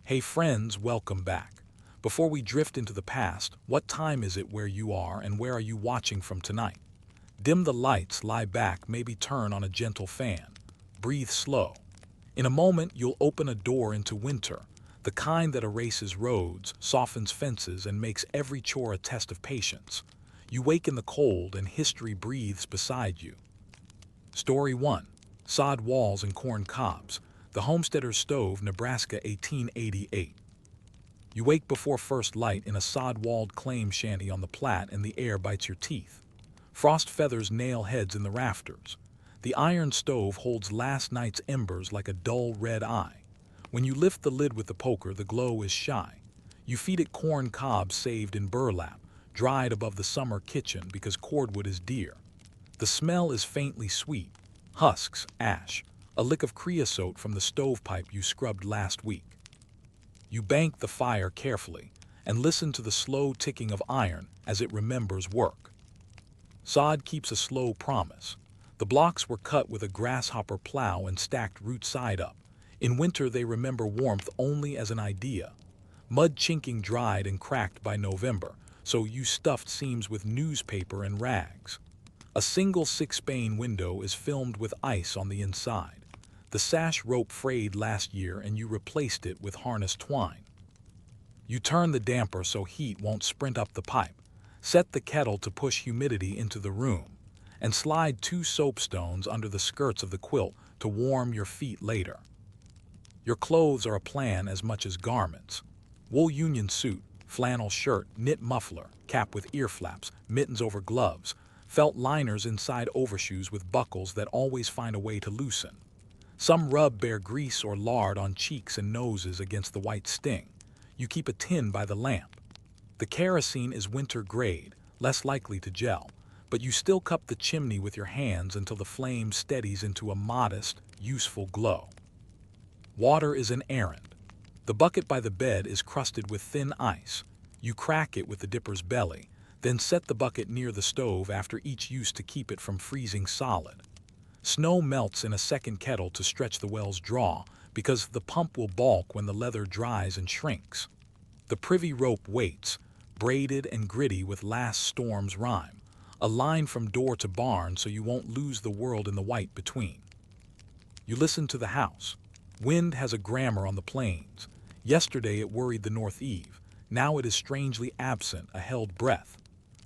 Hey friends, welcome back. Before we drift into the past, what time is it where you are and where are you watching from tonight? Dim the lights, lie back, maybe turn on a gentle fan. Breathe slow. In a moment, you'll open a door into winter, the kind that erases roads, softens fences, and makes every chore a test of patience. You wake in the cold and history breathes beside you. Story 1. Sod Walls and Corn Cobs. The Homesteader's Stove, Nebraska, 1888. You wake before first light in a sod-walled claim shanty on the Platte and the air bites your teeth. Frost feathers nail heads in the rafters. The iron stove holds last night's embers like a dull red eye. When you lift the lid with the poker, the glow is shy. You feed it corn cobs saved in burlap, dried above the summer kitchen because cordwood is dear. The smell is faintly sweet. Husks, ash, a lick of creosote from the stovepipe you scrubbed last week. You bank the fire carefully and listen to the slow ticking of iron as it remembers work. Sod keeps a slow promise. The blocks were cut with a grasshopper plow and stacked root side up. In winter they remember warmth only as an idea. Mud chinking dried and cracked by November, so you stuffed seams with newspaper and rags. A single six-pane window is filmed with ice on the inside. The sash rope frayed last year and you replaced it with harness twine. You turn the damper so heat won't sprint up the pipe, set the kettle to push humidity into the room, and slide 2 soapstones under the skirts of the quilt to warm your feet later. Your clothes are a plan as much as garments. Wool union suit, flannel shirt, knit muffler, cap with ear flaps, mittens over gloves, felt liners inside overshoes with buckles that always find a way to loosen. Some rub bear grease or lard on cheeks and noses against the white sting. You keep a tin by the lamp. The kerosene is winter grade, less likely to gel, but you still cup the chimney with your hands until the flame steadies into a modest, useful glow. Water is an errand. The bucket by the bed is crusted with thin ice. You crack it with the dipper's belly, then set the bucket near the stove after each use to keep it from freezing solid. Snow melts in a second kettle to stretch the well's draw because the pump will balk when the leather dries and shrinks. The privy rope waits, braided and gritty with last storm's rime, a line from door to barn so you won't lose the world in the white between. You listen to the house. Wind has a grammar on the plains. Yesterday it worried the north eave. Now it is strangely absent, a held breath.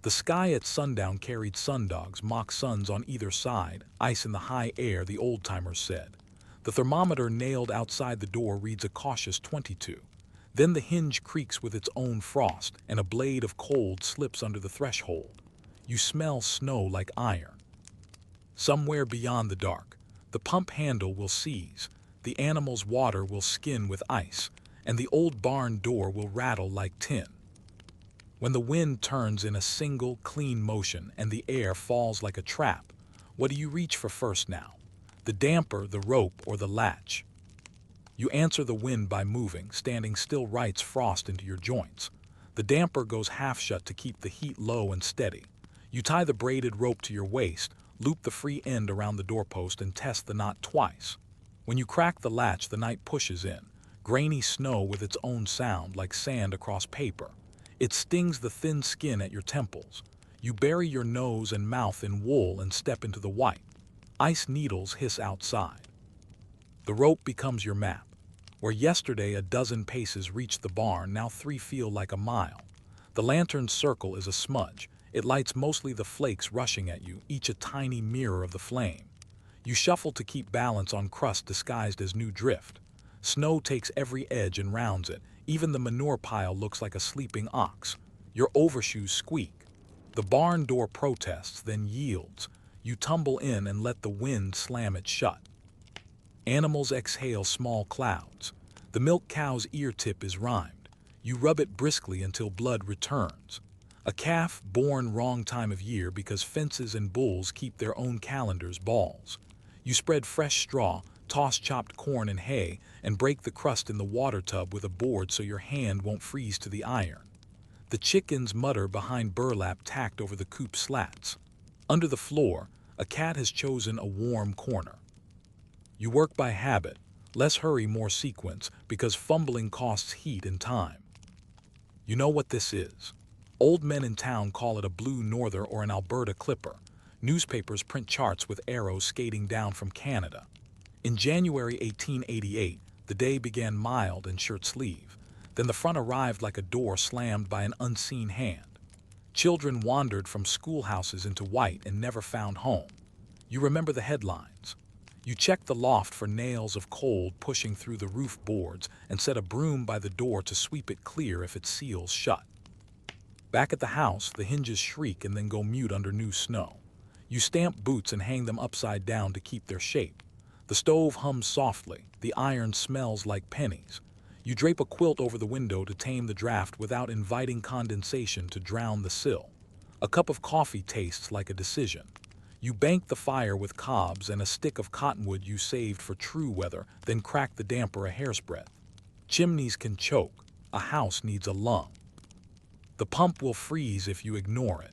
The sky at sundown carried sundogs, mock suns on either side, ice in the high air, the old-timers said. The thermometer nailed outside the door reads a cautious 22. Then the hinge creaks with its own frost, and a blade of cold slips under the threshold. You smell snow like iron. Somewhere beyond the dark, the pump handle will seize, the animal's water will skin with ice, and the old barn door will rattle like tin. When the wind turns in a single, clean motion and the air falls like a trap, what do you reach for first now? The damper, the rope, or the latch? You answer the wind by moving. Standing still writes frost into your joints. The damper goes half shut to keep the heat low and steady. You tie the braided rope to your waist, loop the free end around the doorpost, and test the knot twice. When you crack the latch, the night pushes in, grainy snow with its own sound like sand across paper. It stings the thin skin at your temples. You bury your nose and mouth in wool and step into the white. Ice needles hiss outside. The rope becomes your map. Where yesterday a dozen paces reached the barn, now 3 feel like a mile. The lantern's circle is a smudge. It lights mostly the flakes rushing at you, each a tiny mirror of the flame. You shuffle to keep balance on crust disguised as new drift. Snow takes every edge and rounds it. Even the manure pile looks like a sleeping ox. Your overshoes squeak. The barn door protests, then yields. You tumble in and let the wind slam it shut. Animals exhale small clouds. The milk cow's ear tip is rimed. You rub it briskly until blood returns. A calf born wrong time of year because fences and bulls keep their own calendars balls. You spread fresh straw, toss chopped corn and hay, and break the crust in the water tub with a board so your hand won't freeze to the iron. The chickens mutter behind burlap tacked over the coop slats. Under the floor, a cat has chosen a warm corner. You work by habit, Less hurry, more sequence, because fumbling costs heat and time. You know what this is. Old men in town call it a blue norther or an Alberta clipper. Newspapers print charts with arrows skating down from Canada. In January 1888, the day began mild and shirt-sleeve. Then the front arrived like a door slammed by an unseen hand. Children wandered from schoolhouses into white and never found home. You remember the headlines. You checked the loft for nails of cold pushing through the roof boards and set a broom by the door to sweep it clear if its seals shut. Back at the house, the hinges shriek and then go mute under new snow. You stamp boots and hang them upside down to keep their shape. The stove hums softly. The iron smells like pennies. You drape a quilt over the window to tame the draft without inviting condensation to drown the sill. A cup of coffee tastes like a decision. You bank the fire with cobs and a stick of cottonwood you saved for true weather, then crack the damper a hair's breadth. Chimneys can choke. A house needs a lung. The pump will freeze if you ignore it.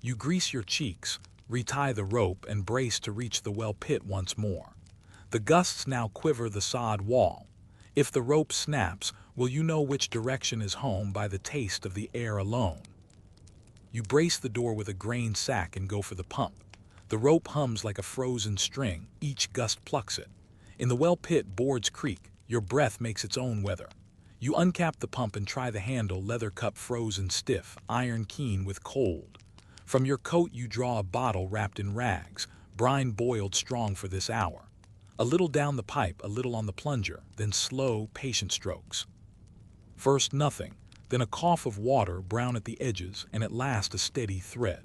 You grease your cheeks, retie the rope, and brace to reach the well pit once more. The gusts now quiver the sod wall. If the rope snaps, will you know which direction is home by the taste of the air alone? You brace the door with a grain sack and go for the pump. The rope hums like a frozen string, each gust plucks it. In the well pit, boards creak, your breath makes its own weather. You uncap the pump and try the handle, leather cup frozen stiff, iron keen with cold. From your coat you draw a bottle wrapped in rags, brine boiled strong for this hour. A little down the pipe, a little on the plunger, then slow, patient strokes. First nothing, then a cough of water brown at the edges, and at last a steady thread.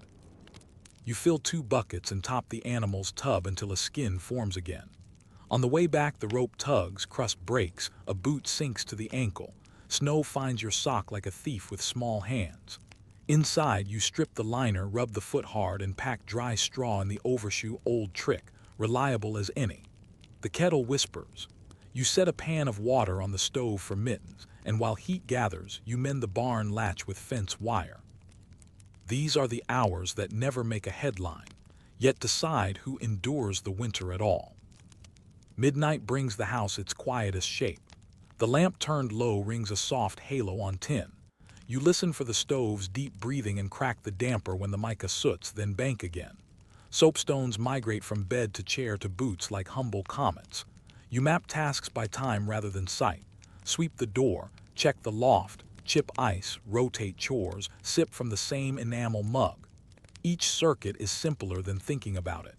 You fill 2 buckets and top the animal's tub until a skin forms again. On the way back, the rope tugs, crust breaks, a boot sinks to the ankle. Snow finds your sock like a thief with small hands. Inside, you strip the liner, rub the foot hard, and pack dry straw in the overshoe. Old trick, reliable as any. The kettle whispers. You set a pan of water on the stove for mittens, and while heat gathers, you mend the barn latch with fence wire. These are the hours that never make a headline, yet decide who endures the winter at all. Midnight brings the house its quietest shape. The lamp turned low rings a soft halo on tin. You listen for the stove's deep breathing and crack the damper when the mica soots, then bank again. Soapstones migrate from bed to chair to boots like humble comets. You map tasks by time rather than sight. Sweep the door, check the loft, chip ice, rotate chores, sip from the same enamel mug. Each circuit is simpler than thinking about it.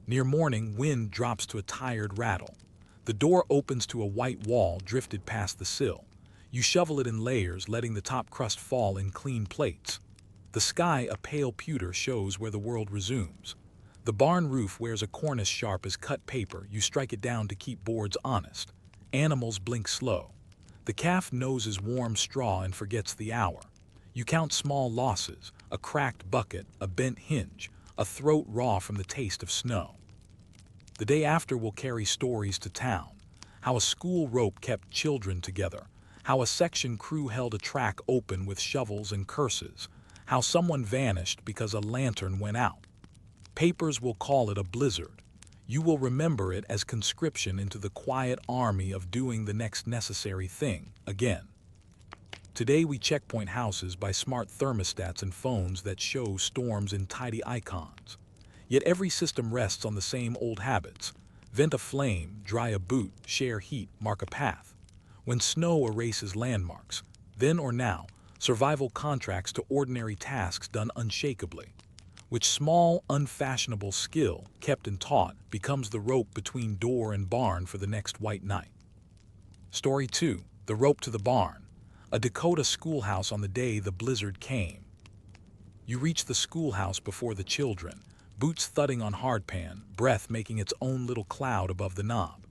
Near morning, wind drops to a tired rattle. The door opens to a white wall drifted past the sill. You shovel it in layers, letting the top crust fall in clean plates. The sky, a pale pewter, shows where the world resumes. The barn roof wears a cornice sharp as cut paper. You strike it down to keep boards honest. Animals blink slow. The calf noses warm straw and forgets the hour. You count small losses, a cracked bucket, a bent hinge, a throat raw from the taste of snow. The day after will carry stories to town. How a school rope kept children together. How a section crew held a track open with shovels and curses. How someone vanished because a lantern went out. Papers will call it a blizzard. You will remember it as conscription into the quiet army of doing the next necessary thing again. Today we checkpoint houses by smart thermostats and phones that show storms in tidy icons. Yet every system rests on the same old habits. Vent a flame, dry a boot, share heat, mark a path. When snow erases landmarks, then or now, survival contracts to ordinary tasks done unshakably. Which small, unfashionable skill, kept and taught, becomes the rope between door and barn for the next white night. Story 2. The Rope to the Barn. A Dakota schoolhouse on the day the blizzard came. You reach the schoolhouse before the children, boots thudding on hardpan, breath making its own little cloud above the knob.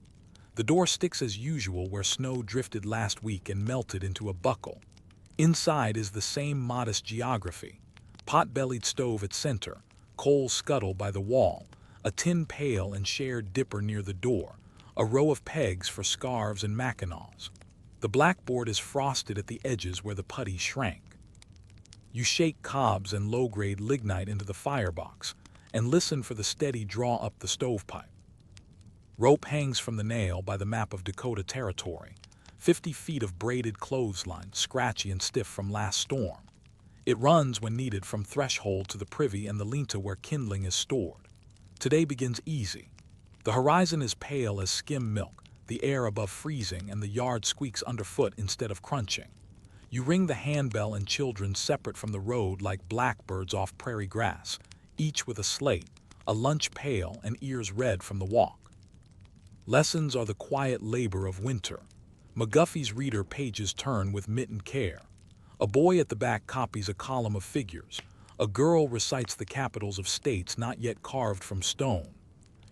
The door sticks as usual where snow drifted last week and melted into a buckle. Inside is the same modest geography. Pot-bellied stove at center, coal scuttle by the wall, a tin pail and shared dipper near the door, a row of pegs for scarves and mackinaws. The blackboard is frosted at the edges where the putty shrank. You shake cobs and low-grade lignite into the firebox and listen for the steady draw up the stovepipe. Rope hangs from the nail by the map of Dakota Territory. 50 feet of braided clothesline, scratchy and stiff from last storm. It runs when needed from threshold to the privy and the linta where kindling is stored. Today begins easy. The horizon is pale as skim milk, the air above freezing, and the yard squeaks underfoot instead of crunching. You ring the handbell and children separate from the road like blackbirds off prairie grass, each with a slate, a lunch pail, and ears red from the walk. Lessons are the quiet labor of winter. McGuffey's reader pages turn with mittened care. A boy at the back copies a column of figures. A girl recites the capitals of states not yet carved from stone.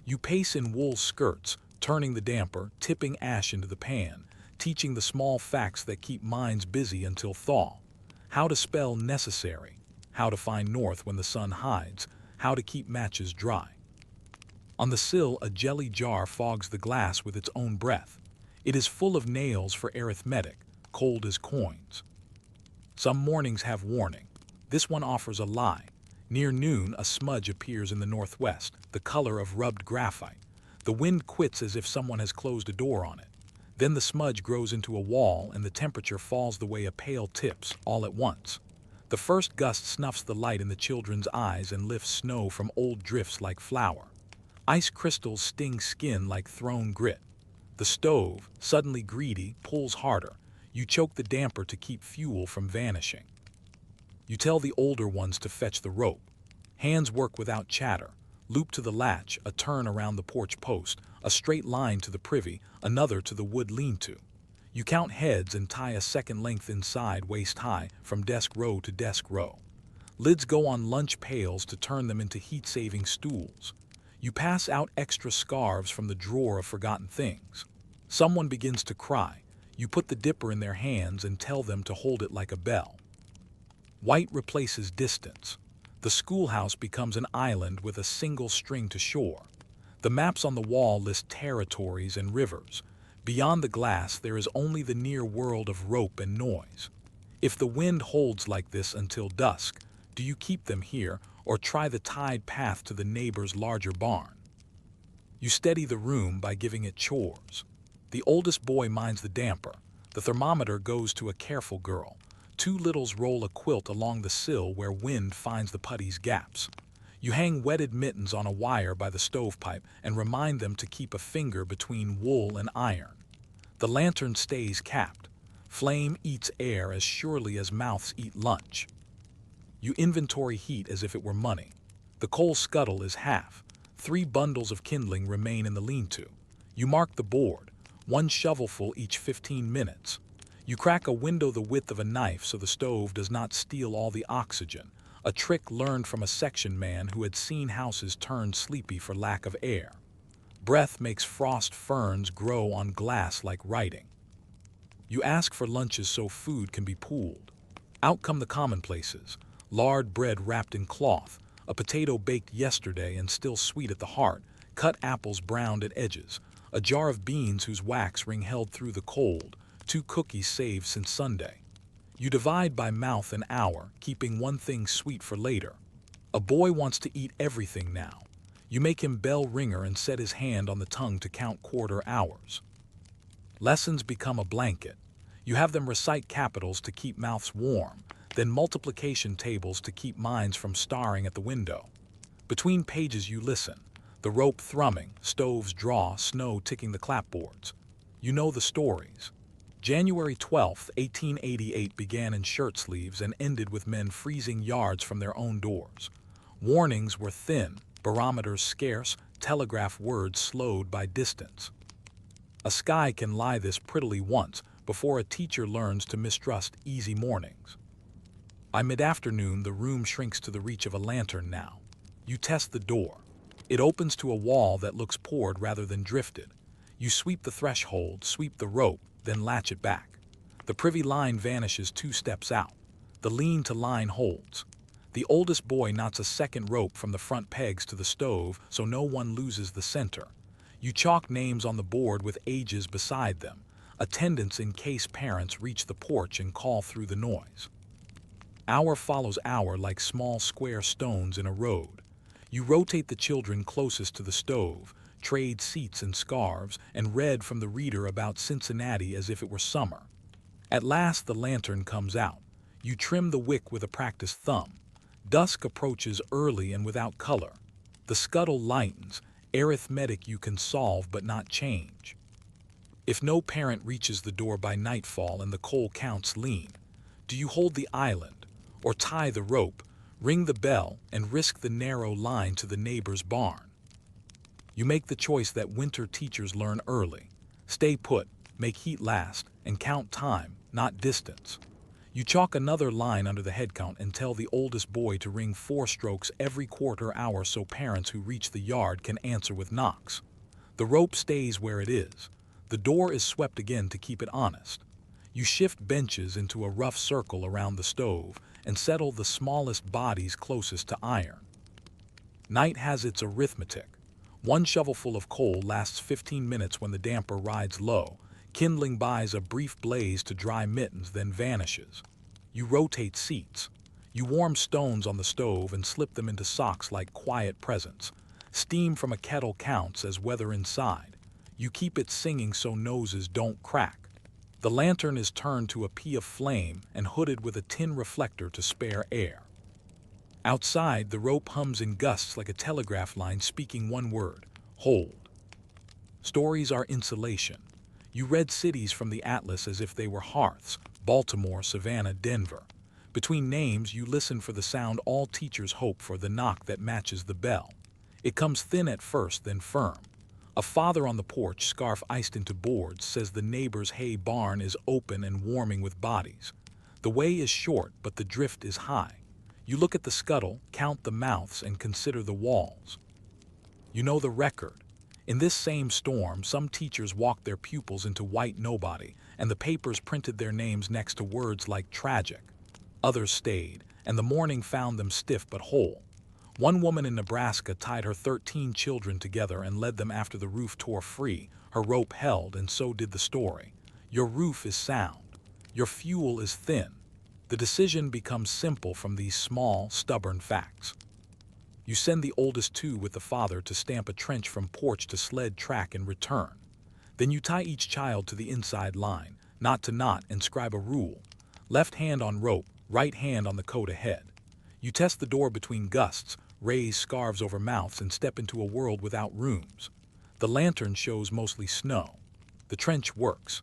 You pace in wool skirts, turning the damper, tipping ash into the pan, teaching the small facts that keep minds busy until thaw. How to spell necessary, how to find north when the sun hides, how to keep matches dry. On the sill, a jelly jar fogs the glass with its own breath. It is full of nails for arithmetic, cold as coins. Some mornings have warning. This one offers a lie. Near noon, a smudge appears in the northwest, the color of rubbed graphite. The wind quits as if someone has closed a door on it. Then the smudge grows into a wall and the temperature falls the way a pail tips, all at once. The first gust snuffs the light in the children's eyes and lifts snow from old drifts like flour. Ice crystals sting skin like thrown grit. The stove, suddenly greedy, pulls harder. You choke the damper to keep fuel from vanishing. You tell the older ones to fetch the rope. Hands work without chatter. Loop to the latch, a turn around the porch post, a straight line to the privy, another to the wood lean-to. You count heads and tie a second length inside waist high from desk row to desk row. Lids go on lunch pails to turn them into heat-saving stools. You pass out extra scarves from the drawer of forgotten things. Someone begins to cry. You put the dipper in their hands and tell them to hold it like a bell. White replaces distance. The schoolhouse becomes an island with a single string to shore. The maps on the wall list territories and rivers. Beyond the glass, there is only the near world of rope and noise. If the wind holds like this until dusk, do you keep them here or try the tide path to the neighbor's larger barn? You steady the room by giving it chores. The oldest boy minds the damper. The thermometer goes to a careful girl. Two littles roll a quilt along the sill where wind finds the putty's gaps. You hang wetted mittens on a wire by the stovepipe and remind them to keep a finger between wool and iron. The lantern stays capped. Flame eats air as surely as mouths eat lunch. You inventory heat as if it were money. The coal scuttle is half. 3 bundles of kindling remain in the lean-to. You mark the board. 1 shovelful each 15 minutes. You crack a window the width of a knife so the stove does not steal all the oxygen, a trick learned from a section man who had seen houses turn sleepy for lack of air. Breath makes frost ferns grow on glass like writing. You ask for lunches so food can be pooled. Out come the commonplaces: lard bread wrapped in cloth, a potato baked yesterday and still sweet at the heart, cut apples browned at edges, a jar of beans whose wax ring held through the cold, 2 cookies saved since Sunday. You divide by mouth an hour, keeping one thing sweet for later. A boy wants to eat everything now. You make him bell ringer and set his hand on the tongue to count quarter hours. Lessons become a blanket. You have them recite capitals to keep mouths warm, then multiplication tables to keep minds from staring at the window. Between pages you listen. The rope thrumming, stoves draw, snow ticking the clapboards. You know the stories. January 12, 1888 began in shirt sleeves and ended with men freezing yards from their own doors. Warnings were thin, barometers scarce, telegraph words slowed by distance. A sky can lie this prettily once before a teacher learns to mistrust easy mornings. By mid-afternoon, the room shrinks to the reach of a lantern now. You test the door. It opens to a wall that looks poured rather than drifted. You sweep the threshold, sweep the rope, then latch it back. The privy line vanishes 2 steps out. The lean-to line holds. The oldest boy knots a second rope from the front pegs to the stove so no one loses the center. You chalk names on the board with ages beside them, attendance in case parents reach the porch and call through the noise. Hour follows hour like small square stones in a road. You rotate the children closest to the stove, trade seats and scarves, and read from the reader about Cincinnati as if it were summer. At last the lantern comes out. You trim the wick with a practiced thumb. Dusk approaches early and without color. The scuttle lightens, arithmetic you can solve but not change. If no parent reaches the door by nightfall and the coal counts lean, do you hold the island, or tie the rope, ring the bell, and risk the narrow line to the neighbor's barn? You make the choice that winter teachers learn early. Stay put, make heat last, and count time, not distance. You chalk another line under the head count and tell the oldest boy to ring 4 strokes every quarter hour so parents who reach the yard can answer with knocks. The rope stays where it is. The door is swept again to keep it honest. You shift benches into a rough circle around the stove and settle the smallest bodies closest to iron. Night has its arithmetic. 1 shovelful of coal lasts 15 minutes when the damper rides low. Kindling buys a brief blaze to dry mittens, then vanishes. You rotate seats. You warm stones on the stove and slip them into socks like quiet presents. Steam from a kettle counts as weather inside. You keep it singing so noses don't crack. The lantern is turned to a pea of flame and hooded with a tin reflector to spare air. Outside, the rope hums in gusts like a telegraph line speaking one word: hold. Stories are insulation. You read cities from the atlas as if they were hearths: Baltimore, Savannah, Denver. Between names, you listen for the sound all teachers hope for, the knock that matches the bell. It comes thin at first, then firm. A father on the porch, scarf iced into boards, says the neighbor's hay barn is open and warming with bodies. The way is short, but the drift is high. You look at the scuttle, count the mouths, and consider the walls. You know the record. In this same storm, some teachers walked their pupils into white nobody, and the papers printed their names next to words like tragic. Others stayed, and the morning found them stiff but whole. One woman in Nebraska tied her 13 children together and led them after the roof tore free. Her rope held, and so did the story. Your roof is sound. Your fuel is thin. The decision becomes simple from these small, stubborn facts. You send the oldest 2 with the father to stamp a trench from porch to sled track and return. Then you tie each child to the inside line, knot to knot, and scribe a rule. Left hand on rope, right hand on the coat ahead. You test the door between gusts, raise scarves over mouths, and step into a world without rooms. The lantern shows mostly snow. The trench works.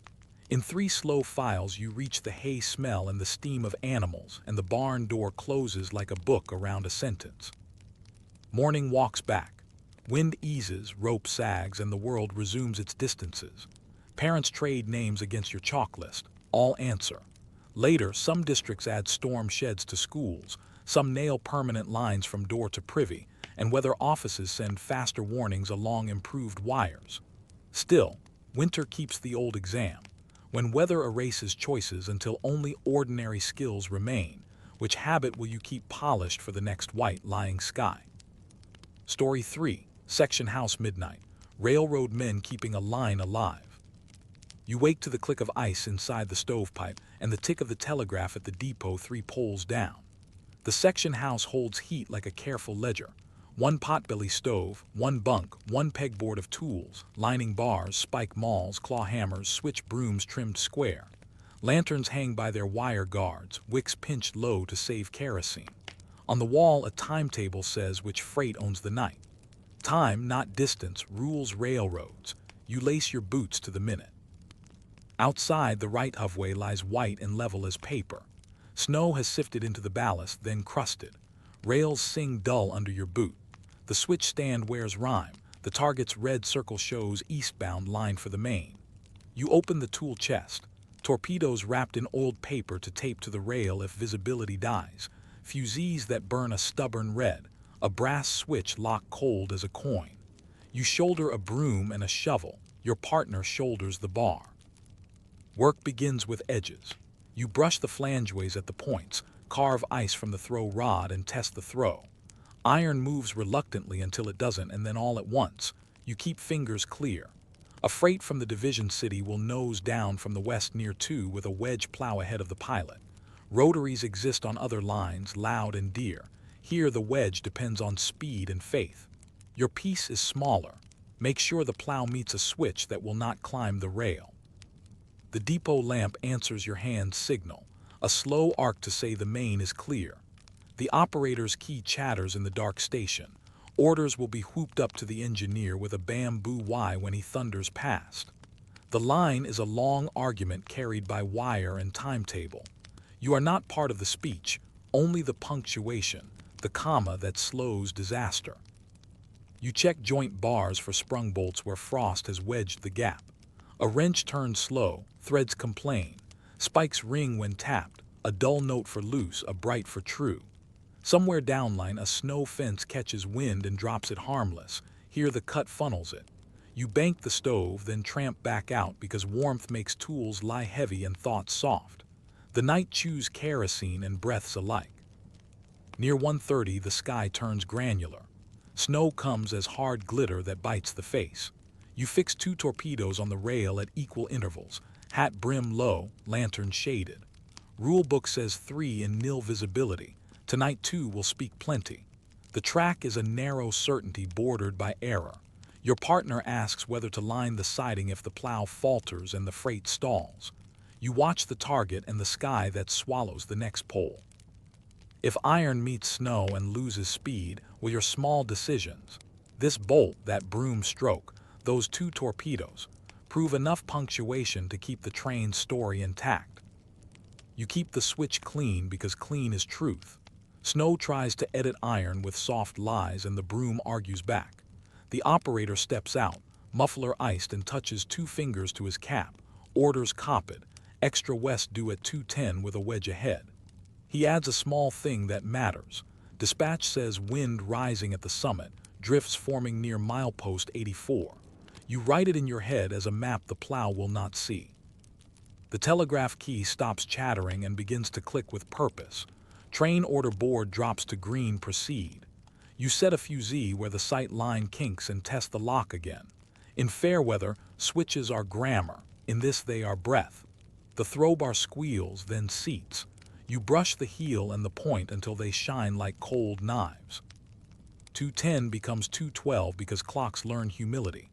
In 3 slow files you reach the hay smell and the steam of animals, and the barn door closes like a book around a sentence. Morning walks back. Wind eases, rope sags, and the world resumes its distances. Parents trade names against your chalk list. All answer. Later, some districts add storm sheds to schools. Some nail permanent lines from door to privy, and weather offices send faster warnings along improved wires. Still, winter keeps the old exam. When weather erases choices until only ordinary skills remain, which habit will you keep polished for the next white lying sky? Story 3, Section House Midnight. Railroad men keeping a line alive. You wake to the click of ice inside the stovepipe and the tick of the telegraph at the depot 3 poles down. The section house holds heat like a careful ledger. 1 potbelly stove, 1 bunk, 1 pegboard of tools, lining bars, spike mauls, claw hammers, switch brooms trimmed square. Lanterns hang by their wire guards, wicks pinched low to save kerosene. On the wall, a timetable says which freight owns the night. Time, not distance, rules railroads. You lace your boots to the minute. Outside, the right of-way lies white and level as paper. Snow has sifted into the ballast, then crusted. Rails sing dull under your boot. The switch stand wears rime. The target's red circle shows eastbound, line for the main. You open the tool chest. Torpedoes wrapped in oiled paper to tape to the rail if visibility dies. Fusees that burn a stubborn red. A brass switch locked cold as a coin. You shoulder a broom and a shovel. Your partner shoulders the bar. Work begins with edges. You brush the flangeways at the points, carve ice from the throw rod, and test the throw. Iron moves reluctantly until it doesn't, and then all at once, you keep fingers clear. A freight from the division city will nose down from the west near 2 with a wedge plow ahead of the pilot. Rotaries exist on other lines, loud and dear. Here the wedge depends on speed and faith. Your piece is smaller. Make sure the plow meets a switch that will not climb the rail. The depot lamp answers your hand's signal, a slow arc to say the main is clear. The operator's key chatters in the dark station. Orders will be whooped up to the engineer with a bamboo Y when he thunders past. The line is a long argument carried by wire and timetable. You are not part of the speech, only the punctuation, the comma that slows disaster. You check joint bars for sprung bolts where frost has wedged the gap. A wrench turns slow, threads complain. Spikes ring when tapped, a dull note for loose, a bright for true. Somewhere downline, a snow fence catches wind and drops it harmless. Here the cut funnels it. You bank the stove, then tramp back out because warmth makes tools lie heavy and thoughts soft. The night chews kerosene and breaths alike. Near 1:30, the sky turns granular. Snow comes as hard glitter that bites the face. You fix 2 torpedoes on the rail at equal intervals, hat brim low, lantern shaded. Rule book says 3 in nil visibility. Tonight 2 will speak plenty. The track is a narrow certainty bordered by error. Your partner asks whether to line the siding if the plow falters and the freight stalls. You watch the target and the sky that swallows the next pole. If iron meets snow and loses speed, well, your small decisions, this bolt, that broom stroke, those 2 torpedoes, prove enough punctuation to keep the train's story intact. You keep the switch clean because clean is truth. Snow tries to edit iron with soft lies and the broom argues back. The operator steps out, muffler iced, and touches 2 fingers to his cap. Orders copied, extra west due at 2:10 with a wedge ahead. He adds a small thing that matters. Dispatch says wind rising at the summit, drifts forming near milepost 84. You write it in your head as a map the plow will not see. The telegraph key stops chattering and begins to click with purpose. Train order board drops to green, proceed. You set a fusee where the sight line kinks and test the lock again. In fair weather, switches are grammar. In this they are breath. The throw bar squeals, then seats. You brush the heel and the point until they shine like cold knives. 2:10 becomes 2:12 because clocks learn humility.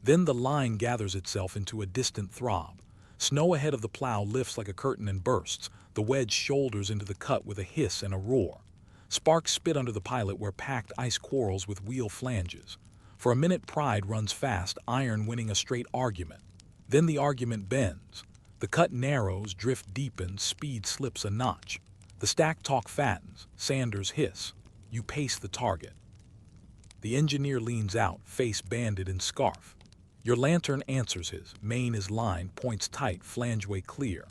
Then the line gathers itself into a distant throb. Snow ahead of the plow lifts like a curtain and bursts. The wedge shoulders into the cut with a hiss and a roar. Sparks spit under the pilot where packed ice quarrels with wheel flanges. For a minute pride runs fast, iron winning a straight argument. Then the argument bends. The cut narrows, drift deepens, speed slips a notch. The stack talk fattens, sanders hiss. You pace the target. The engineer leans out, face banded in scarf. Your lantern answers his, main is lined, points tight, flangeway clear.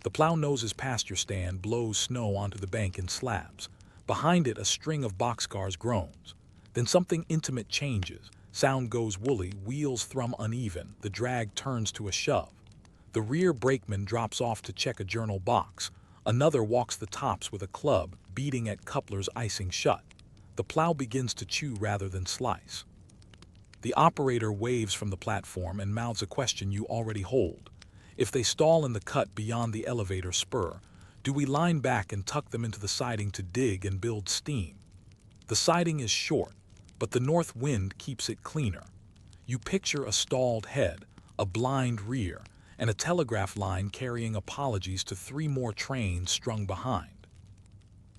The plow noses past your stand, blows snow onto the bank in slabs. Behind it, a string of boxcars groans. Then something intimate changes. Sound goes woolly, wheels thrum uneven, the drag turns to a shove. The rear brakeman drops off to check a journal box. Another walks the tops with a club, beating at couplers icing shut. The plow begins to chew rather than slice. The operator waves from the platform and mouths a question you already hold. If they stall in the cut beyond the elevator spur, do we line back and tuck them into the siding to dig and build steam? The siding is short, but the north wind keeps it cleaner. You picture a stalled head, a blind rear, and a telegraph line carrying apologies to 3 more trains strung behind.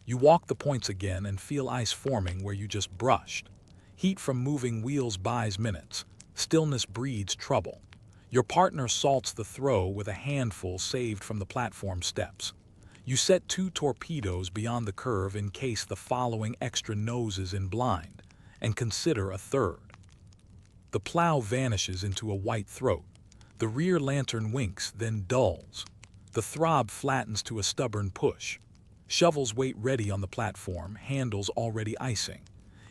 You walk the points again and feel ice forming where you just brushed. Heat from moving wheels buys minutes. Stillness breeds trouble. Your partner salts the throw with a handful saved from the platform steps. You set 2 torpedoes beyond the curve in case the following extra noses in blind, and consider a third. The plow vanishes into a white throat. The rear lantern winks, then dulls. The throb flattens to a stubborn push. Shovels wait ready on the platform, handles already icing.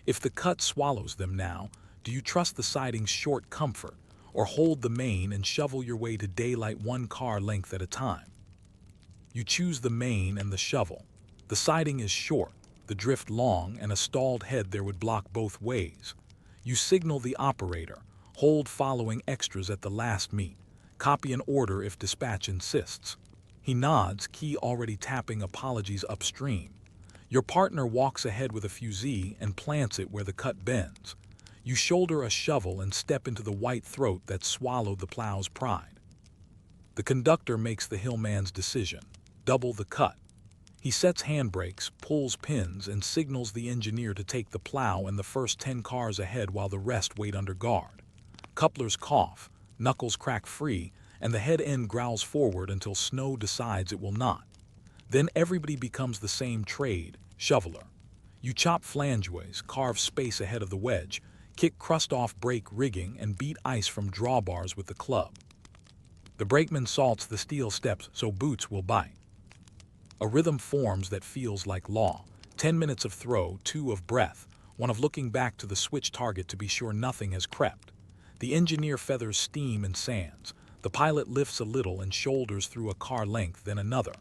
If the cut swallows them now, do you trust the siding's short comfort, or hold the main and shovel your way to daylight 1 car length at a time? You choose the main and the shovel. The siding is short, the drift long, and a stalled head there would block both ways. You signal the operator, hold following extras at the last meet, copy an order if dispatch insists. He nods, key already tapping apologies upstream. Your partner walks ahead with a fusee and plants it where the cut bends. You shoulder a shovel and step into the white throat that swallowed the plow's pride. The conductor makes the hillman's decision. Double the cut. He sets handbrakes, pulls pins, and signals the engineer to take the plow and the first 10 cars ahead while the rest wait under guard. Couplers cough, knuckles crack free, and the head end growls forward until snow decides it will not. Then everybody becomes the same trade, shoveler. You chop flangeways, carve space ahead of the wedge, kick crust off brake rigging, and beat ice from drawbars with the club. The brakeman salts the steel steps so boots will bite. A rhythm forms that feels like law. 10 minutes of throw, 2 of breath, 1 of looking back to the switch target to be sure nothing has crept. The engineer feathers steam and sands. The pilot lifts a little and shoulders through a car length, then another.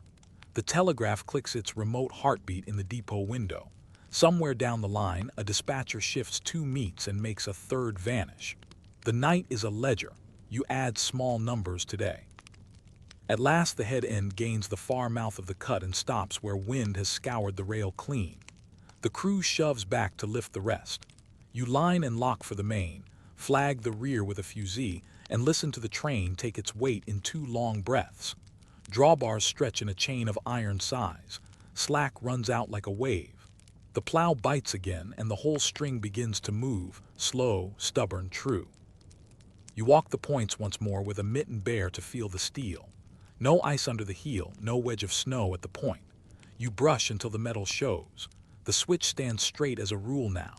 The telegraph clicks its remote heartbeat in the depot window. Somewhere down the line, a dispatcher shifts 2 meets and makes a third vanish. The night is a ledger. You add small numbers today. At last the head end gains the far mouth of the cut and stops where wind has scoured the rail clean. The crew shoves back to lift the rest. You line and lock for the main, flag the rear with a fusee, and listen to the train take its weight in 2 long breaths. Drawbars stretch in a chain of iron size. Slack runs out like a wave. The plow bites again and the whole string begins to move, slow, stubborn, true. You walk the points once more with a mitten bare to feel the steel. No ice under the heel, no wedge of snow at the point. You brush until the metal shows. The switch stands straight as a rule now.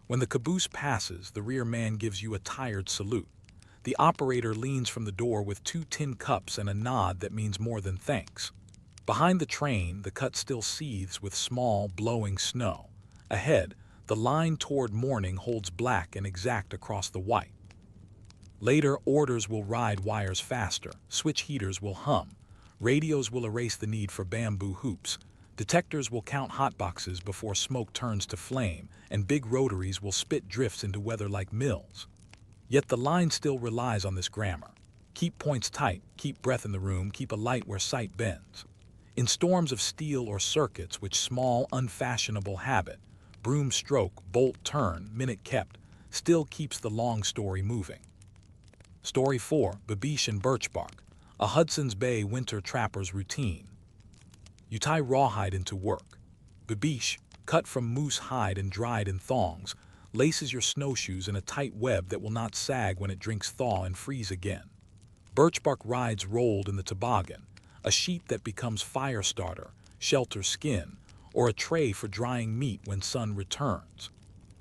When the caboose passes, the rear man gives you a tired salute. The operator leans from the door with 2 tin cups and a nod that means more than thanks. Behind the train, the cut still seethes with small, blowing snow. Ahead, the line toward morning holds black and exact across the white. Later, orders will ride wires faster, switch heaters will hum, radios will erase the need for bamboo hoops, detectors will count hotboxes before smoke turns to flame, and big rotaries will spit drifts into weather like mills. Yet the line still relies on this grammar. Keep points tight, keep breath in the room, keep a light where sight bends. In storms of steel or circuits which small, unfashionable habit, broom stroke, bolt turn, minute kept, still keeps the long story moving. Story 4, Babeesh and Birchbark, a Hudson's Bay winter trapper's routine. You tie rawhide into work. Babeesh, cut from moose hide and dried in thongs, laces your snowshoes in a tight web that will not sag when it drinks thaw and freeze again. Birchbark rides rolled in the toboggan, a sheet that becomes fire starter, shelter skin, or a tray for drying meat when sun returns.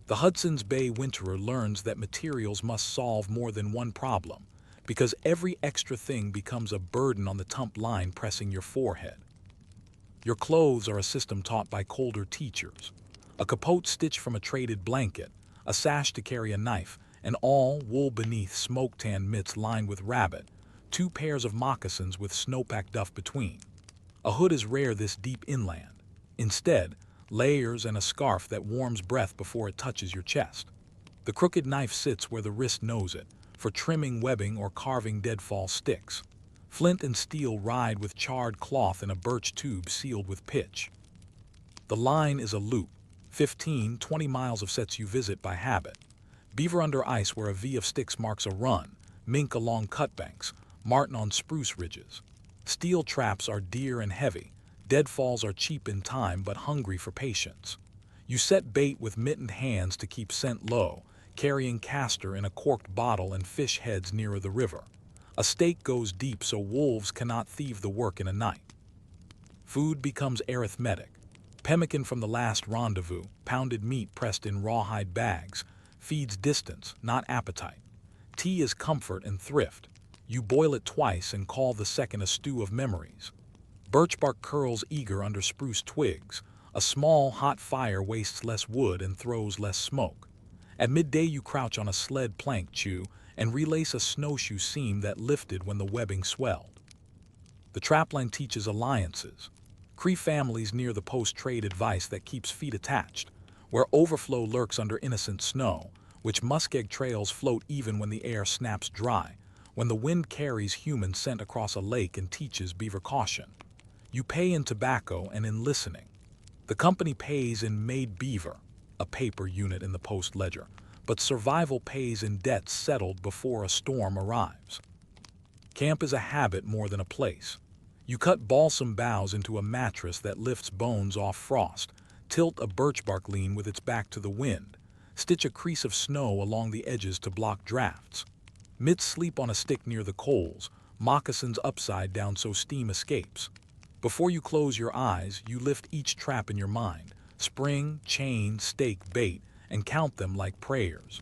The Hudson's Bay winterer learns that materials must solve more than one problem, because every extra thing becomes a burden on the tump line pressing your forehead. Your clothes are a system taught by colder teachers. A capote stitched from a traded blanket, a sash to carry a knife, and all wool beneath smoke-tanned mitts lined with rabbit, 2 pairs of moccasins with snowpack duff between. A hood is rare this deep inland. Instead, layers and a scarf that warms breath before it touches your chest. The crooked knife sits where the wrist knows it, for trimming webbing or carving deadfall sticks. Flint and steel ride with charred cloth in a birch tube sealed with pitch. The line is a loop, 15, 20 miles of sets you visit by habit. Beaver under ice where a V of sticks marks a run, mink along cutbanks, marten on spruce ridges. Steel traps are dear and heavy. Deadfalls are cheap in time but hungry for patience. You set bait with mittened hands to keep scent low, carrying castor in a corked bottle and fish heads nearer the river. A stake goes deep so wolves cannot thieve the work in a night. Food becomes arithmetic. Pemmican from the last rendezvous, pounded meat pressed in rawhide bags, feeds distance, not appetite. Tea is comfort and thrift. You boil it twice and call the second a stew of memories. Birchbark curls eager under spruce twigs. A small, hot fire wastes less wood and throws less smoke. At midday you crouch on a sled plank chew and relace a snowshoe seam that lifted when the webbing swelled. The trapline teaches alliances. Cree families near the post trade advice that keeps feet attached, where overflow lurks under innocent snow, which muskeg trails float even when the air snaps dry, when the wind carries human scent across a lake and teaches beaver caution. You pay in tobacco and in listening. The company pays in made beaver, a paper unit in the post ledger, but survival pays in debts settled before a storm arrives. Camp is a habit more than a place. You cut balsam boughs into a mattress that lifts bones off frost, tilt a birch bark lean with its back to the wind, stitch a crease of snow along the edges to block drafts. Mitts sleep on a stick near the coals, moccasins upside down so steam escapes. Before you close your eyes, you lift each trap in your mind, spring, chain, stake, bait, and count them like prayers.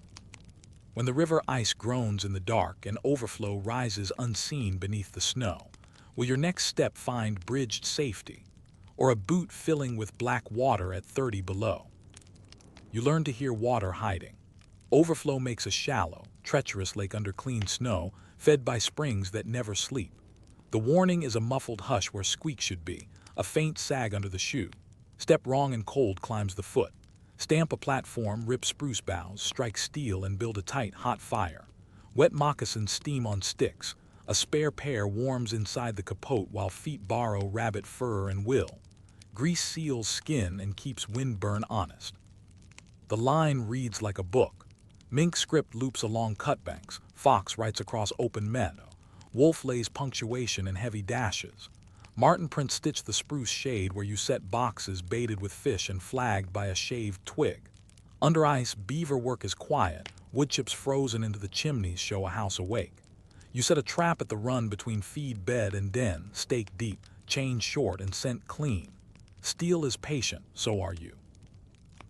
When the river ice groans in the dark and overflow rises unseen beneath the snow, will your next step find bridged safety, or a boot filling with black water at 30 below? You learn to hear water hiding. Overflow makes a shallow, treacherous lake under clean snow, fed by springs that never sleep. The warning is a muffled hush where squeak should be, a faint sag under the shoe. Step wrong and cold climbs the foot. Stamp a platform, rip spruce boughs, strike steel and build a tight, hot fire. Wet moccasins steam on sticks. A spare pair warms inside the capote while feet borrow rabbit fur and will. Grease seals skin and keeps windburn honest. The line reads like a book. Mink script loops along cutbanks. Fox writes across open meadow. Wolf lays punctuation in heavy dashes. Marten prints stitch the spruce shade where you set boxes baited with fish and flagged by a shaved twig. Under ice, beaver work is quiet. Wood chips frozen into the chimneys show a house awake. You set a trap at the run between feed bed and den, stake deep, chain short and scent clean. Steel is patient, so are you.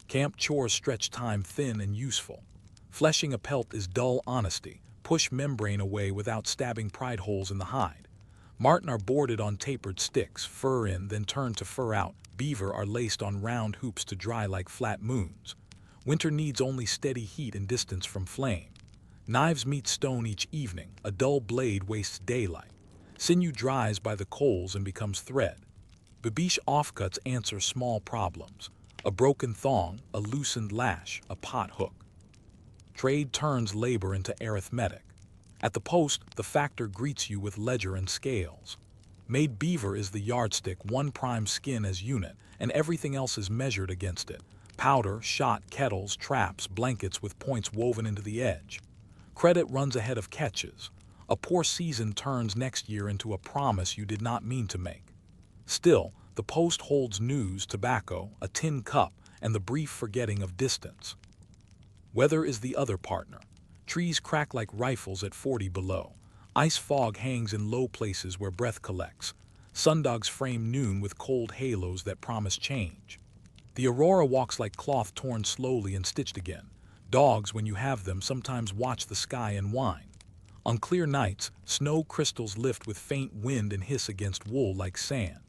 Camp chores stretch time thin and useful. Fleshing a pelt is dull honesty. Push membrane away without stabbing pride holes in the hide. Marten are boarded on tapered sticks, fur in, then turned to fur out. Beaver are laced on round hoops to dry like flat moons. Winter needs only steady heat and distance from flame. Knives meet stone each evening. A dull blade wastes daylight. Sinew dries by the coals and becomes thread. Babiche offcuts answer small problems. A broken thong, a loosened lash, a pot hook. Trade turns labor into arithmetic. At the post, the factor greets you with ledger and scales. Made beaver is the yardstick, one prime skin as unit, and everything else is measured against it. Powder, shot, kettles, traps, blankets with points woven into the edge. Credit runs ahead of catches. A poor season turns next year into a promise you did not mean to make. Still, the post holds news, tobacco, a tin cup, and the brief forgetting of distance. Weather is the other partner. Trees crack like rifles at 40 below. Ice fog hangs in low places where breath collects. Sundogs frame noon with cold halos that promise change. The aurora walks like cloth torn slowly and stitched again. Dogs, when you have them, sometimes watch the sky and whine. On clear nights, snow crystals lift with faint wind and hiss against wool like sand.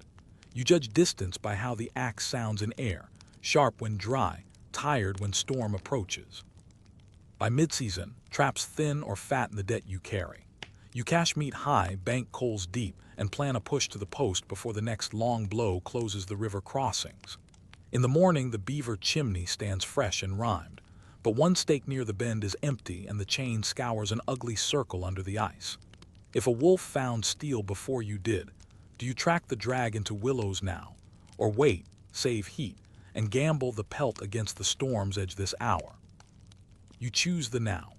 You judge distance by how the axe sounds in air, sharp when dry, tired when storm approaches. By mid-season, traps thin or fatten the debt you carry. You cache meat high, bank coals deep, and plan a push to the post before the next long blow closes the river crossings. In the morning, the beaver chimney stands fresh and rhymed, but one stake near the bend is empty and the chain scours an ugly circle under the ice. If a wolf found steel before you did, do you track the drag into willows now, or wait, save heat, and gamble the pelt against the storm's edge this hour? You choose the now.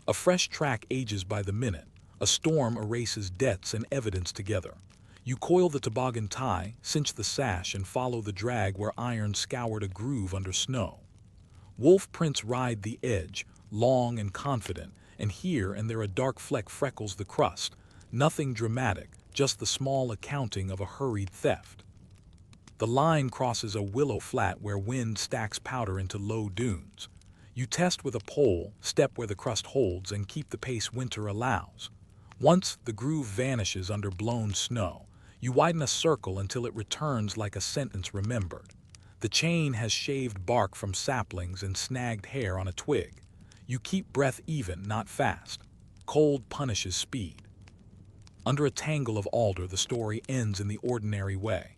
A fresh track ages by the minute. A storm erases debts and evidence together. You coil the toboggan tie, cinch the sash, and follow the drag where iron scoured a groove under snow. Wolf prints ride the edge, long and confident, and here and there a dark fleck freckles the crust. Nothing dramatic, just the small accounting of a hurried theft. The line crosses a willow flat where wind stacks powder into low dunes. You test with a pole, step where the crust holds, and keep the pace winter allows. Once the groove vanishes under blown snow, you widen a circle until it returns like a sentence remembered. The chain has shaved bark from saplings and snagged hair on a twig. You keep breath even, not fast. Cold punishes speed. Under a tangle of alder, the story ends in the ordinary way.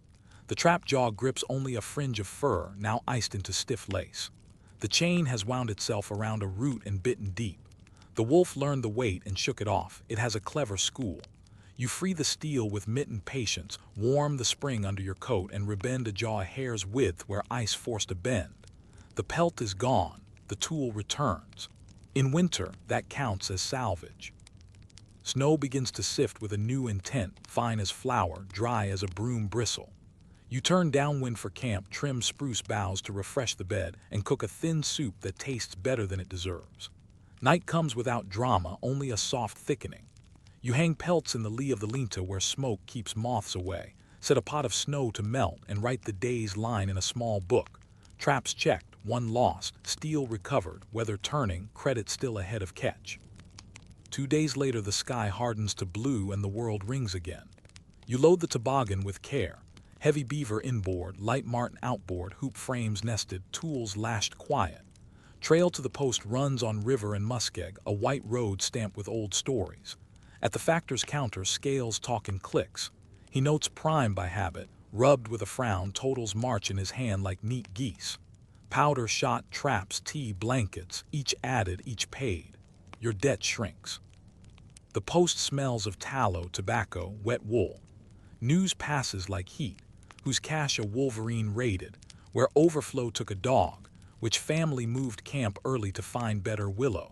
The trap jaw grips only a fringe of fur, now iced into stiff lace. The chain has wound itself around a root and bitten deep. The wolf learned the weight and shook it off. It has a clever school. You free the steel with mittened patience, warm the spring under your coat, and rebend a jaw a hair's width where ice forced a bend. The pelt is gone. The tool returns. In winter, that counts as salvage. Snow begins to sift with a new intent, fine as flour, dry as a broom bristle. You turn downwind for camp, trim spruce boughs to refresh the bed, and cook a thin soup that tastes better than it deserves. Night comes without drama, only a soft thickening. You hang pelts in the lee of the linta where smoke keeps moths away, set a pot of snow to melt, and write the day's line in a small book. Traps checked, one lost, steel recovered, weather turning, credit still ahead of catch. 2 days later the sky hardens to blue and the world rings again. You load the toboggan with care. Heavy beaver inboard, light martin outboard, hoop frames nested, tools lashed quiet. Trail to the post runs on river and muskeg, a white road stamped with old stories. At the factor's counter, scales talk in clicks. He notes prime by habit, rubbed with a frown, totals march in his hand like neat geese. Powder, shot, traps, tea, blankets, each added, each paid. Your debt shrinks. The post smells of tallow, tobacco, wet wool. News passes like heat. Whose cache a wolverine raided, where overflow took a dog, which family moved camp early to find better willow.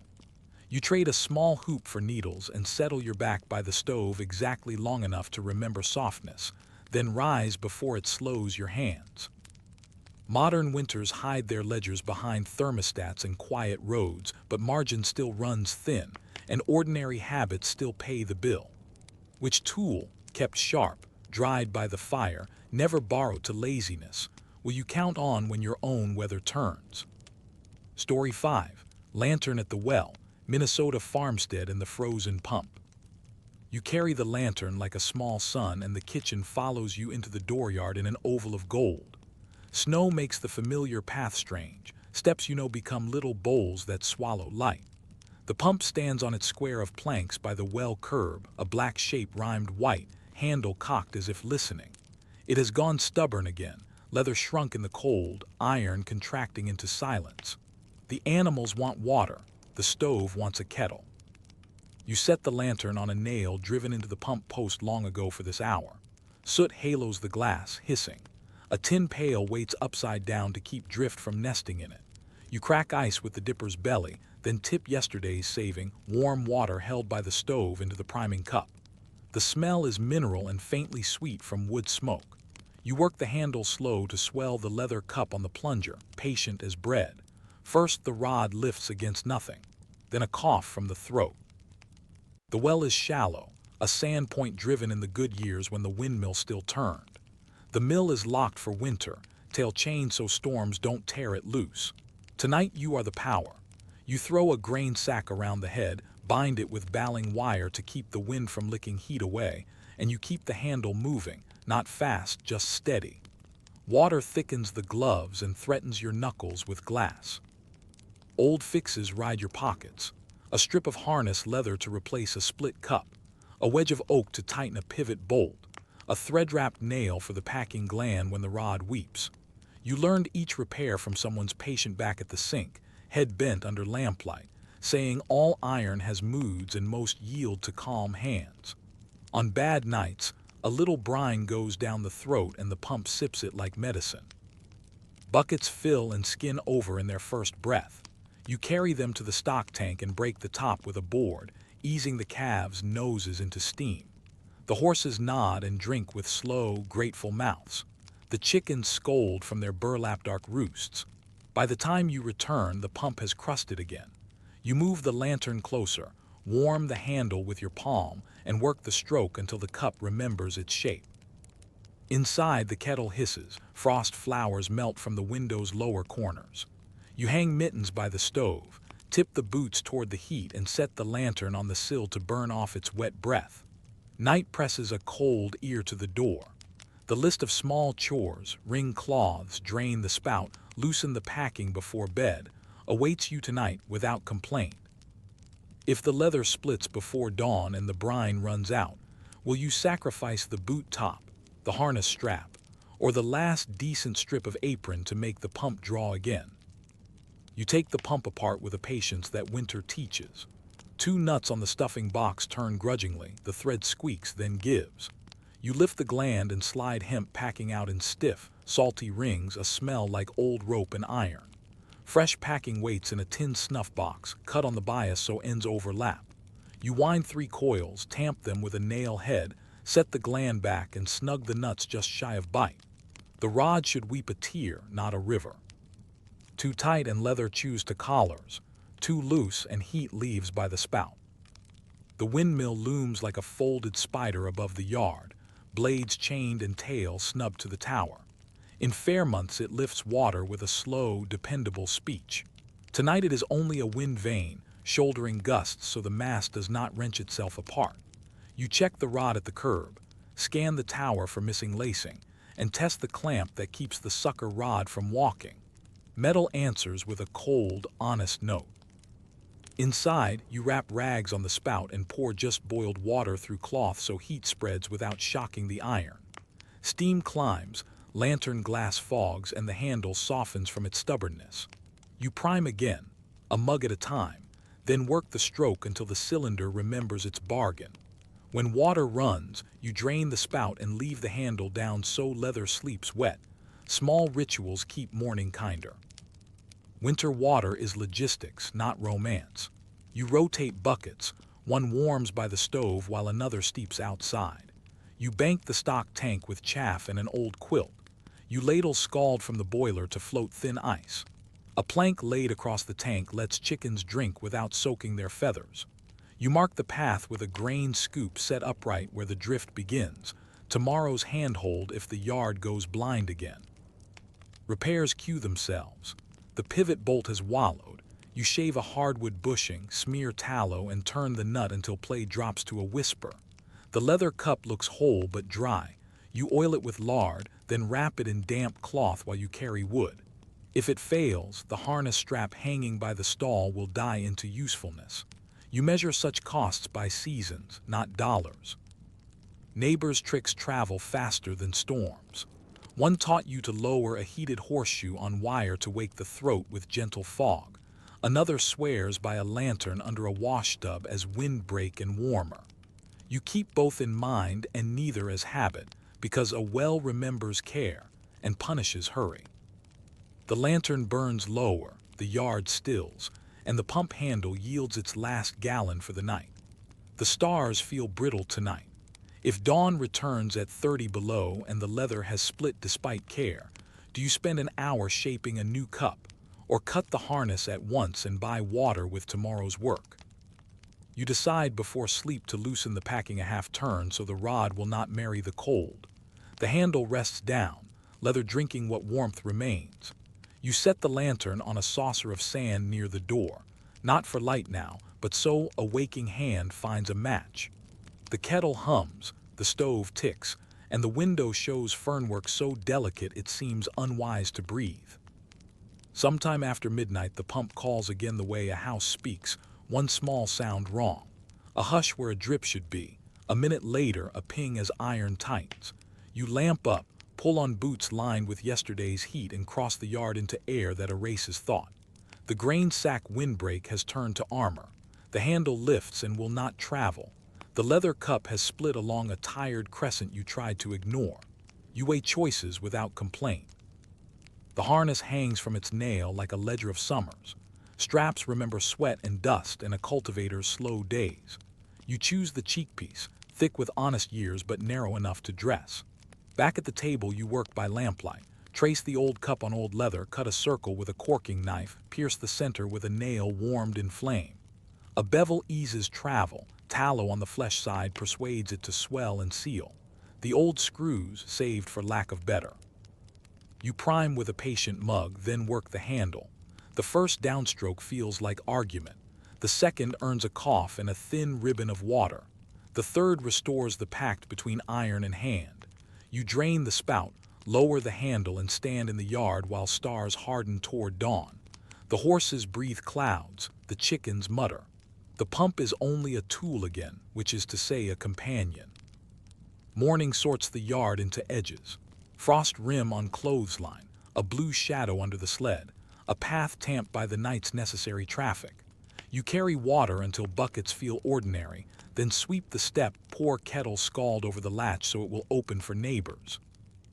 You trade a small hoop for needles and settle your back by the stove exactly long enough to remember softness, then rise before it slows your hands. Modern winters hide their ledgers behind thermostats and quiet roads, but margin still runs thin, and ordinary habits still pay the bill. Which tool, kept sharp, dried by the fire, never borrowed to laziness, will you count on when your own weather turns? Story 5. Lantern at the Well, Minnesota Farmstead and the Frozen Pump. You carry the lantern like a small sun, and the kitchen follows you into the dooryard in an oval of gold. Snow makes the familiar path strange. Steps you know become little bowls that swallow light. The pump stands on its square of planks by the well curb, a black shape rhymed white, handle cocked as if listening. It has gone stubborn again, leather shrunk in the cold, iron contracting into silence. The animals want water, the stove wants a kettle. You set the lantern on a nail driven into the pump post long ago for this hour. Soot halos the glass, hissing. A tin pail waits upside down to keep drift from nesting in it. You crack ice with the dipper's belly, then tip yesterday's saving, warm water held by the stove into the priming cup. The smell is mineral and faintly sweet from wood smoke. You work the handle slow to swell the leather cup on the plunger, patient as bread. First the rod lifts against nothing, then a cough from the throat. The well is shallow, a sand point driven in the good years when the windmill still turned. The mill is locked for winter, tail chained so storms don't tear it loose. Tonight you are the power. You throw a grain sack around the head, bind it with baling wire to keep the wind from licking heat away, and you keep the handle moving, not fast, just steady. Water thickens the gloves and threatens your knuckles with glass. Old fixes ride your pockets. A strip of harness leather to replace a split cup, a wedge of oak to tighten a pivot bolt, a thread-wrapped nail for the packing gland when the rod weeps. You learned each repair from someone's patient back at the sink, head bent under lamplight, saying all iron has moods and most yield to calm hands. On bad nights, a little brine goes down the throat and the pump sips it like medicine. Buckets fill and skin over in their first breath. You carry them to the stock tank and break the top with a board, easing the calves' noses into steam. The horses nod and drink with slow, grateful mouths. The chickens scold from their burlap-dark roosts. By the time you return, the pump has crusted again. You move the lantern closer, warm the handle with your palm, and work the stroke until the cup remembers its shape. Inside, the kettle hisses, frost flowers melt from the window's lower corners. You hang mittens by the stove, tip the boots toward the heat, and set the lantern on the sill to burn off its wet breath. Night presses a cold ear to the door. The list of small chores, wring cloths, drain the spout, loosen the packing before bed, awaits you tonight without complaint. If the leather splits before dawn and the brine runs out, will you sacrifice the boot top, the harness strap, or the last decent strip of apron to make the pump draw again? You take the pump apart with a patience that winter teaches. 2 nuts on the stuffing box turn grudgingly, the thread squeaks, then gives. You lift the gland and slide hemp packing out in stiff, salty rings, a smell like old rope and iron. Fresh packing waits in a tin snuff box, cut on the bias so ends overlap. You wind 3 coils, tamp them with a nail head, set the gland back and snug the nuts just shy of bite. The rod should weep a tear, not a river. Too tight and leather chews to collars, too loose and heat leaves by the spout. The windmill looms like a folded spider above the yard, blades chained and tail snubbed to the tower. In fair months it lifts water with a slow, dependable speech. Tonight it is only a wind vane, shouldering gusts so the mast does not wrench itself apart. You check the rod at the curb, scan the tower for missing lacing, and test the clamp that keeps the sucker rod from walking. Metal answers with a cold, honest note. Inside, you wrap rags on the spout and pour just boiled water through cloth so heat spreads without shocking the iron. Steam climbs, lantern glass fogs, and the handle softens from its stubbornness. You prime again, a mug at a time, then work the stroke until the cylinder remembers its bargain. When water runs, you drain the spout and leave the handle down so leather sleeps wet. Small rituals keep morning kinder. Winter water is logistics, not romance. You rotate buckets, one warms by the stove while another steeps outside. You bank the stock tank with chaff and an old quilt. You ladle scald from the boiler to float thin ice. A plank laid across the tank lets chickens drink without soaking their feathers. You mark the path with a grain scoop set upright where the drift begins, tomorrow's handhold if the yard goes blind again. Repairs cue themselves. The pivot bolt has wallowed. You shave a hardwood bushing, smear tallow, and turn the nut until play drops to a whisper. The leather cup looks whole but dry. You oil it with lard, then wrap it in damp cloth while you carry wood. If it fails, the harness strap hanging by the stall will die into usefulness. You measure such costs by seasons, not dollars. Neighbors' tricks travel faster than storms. One taught you to lower a heated horseshoe on wire to wake the throat with gentle fog. Another swears by a lantern under a wash tub as windbreak and warmer. You keep both in mind and neither as habit, because a well remembers care and punishes hurry. The lantern burns lower, the yard stills, and the pump handle yields its last gallon for the night. The stars feel brittle tonight. If dawn returns at 30 below and the leather has split despite care, do you spend an hour shaping a new cup, or cut the harness at once and buy water with tomorrow's work? You decide before sleep to loosen the packing a half turn so the rod will not marry the cold. The handle rests down, leather drinking what warmth remains. You set the lantern on a saucer of sand near the door, not for light now, but so a waking hand finds a match. The kettle hums, the stove ticks, and the window shows fernwork so delicate it seems unwise to breathe. Sometime after midnight the pump calls again the way a house speaks, one small sound wrong. A hush where a drip should be. A minute later a ping as iron tightens. You lamp up, pull on boots lined with yesterday's heat and cross the yard into air that erases thought. The grain sack windbreak has turned to armor. The handle lifts and will not travel. The leather cup has split along a tired crescent you tried to ignore. You weigh choices without complaint. The harness hangs from its nail like a ledger of summers. Straps remember sweat and dust and a cultivator's slow days. You choose the cheek piece, thick with honest years but narrow enough to dress. Back at the table you work by lamplight. Trace the old cup on old leather, cut a circle with a corking knife, pierce the center with a nail warmed in flame. A bevel eases travel. Tallow on the flesh side persuades it to swell and seal. The old screws saved for lack of better. You prime with a patient mug, then work the handle. The first downstroke feels like argument. The second earns a cough and a thin ribbon of water. The third restores the pact between iron and hand. You drain the spout, lower the handle, and stand in the yard while stars harden toward dawn. The horses breathe clouds, the chickens mutter. The pump is only a tool again, which is to say a companion. Morning sorts the yard into edges. Frost rim on clothesline, a blue shadow under the sled, a path tamped by the night's necessary traffic. You carry water until buckets feel ordinary, then sweep the step, pour kettle scald over the latch so it will open for neighbors.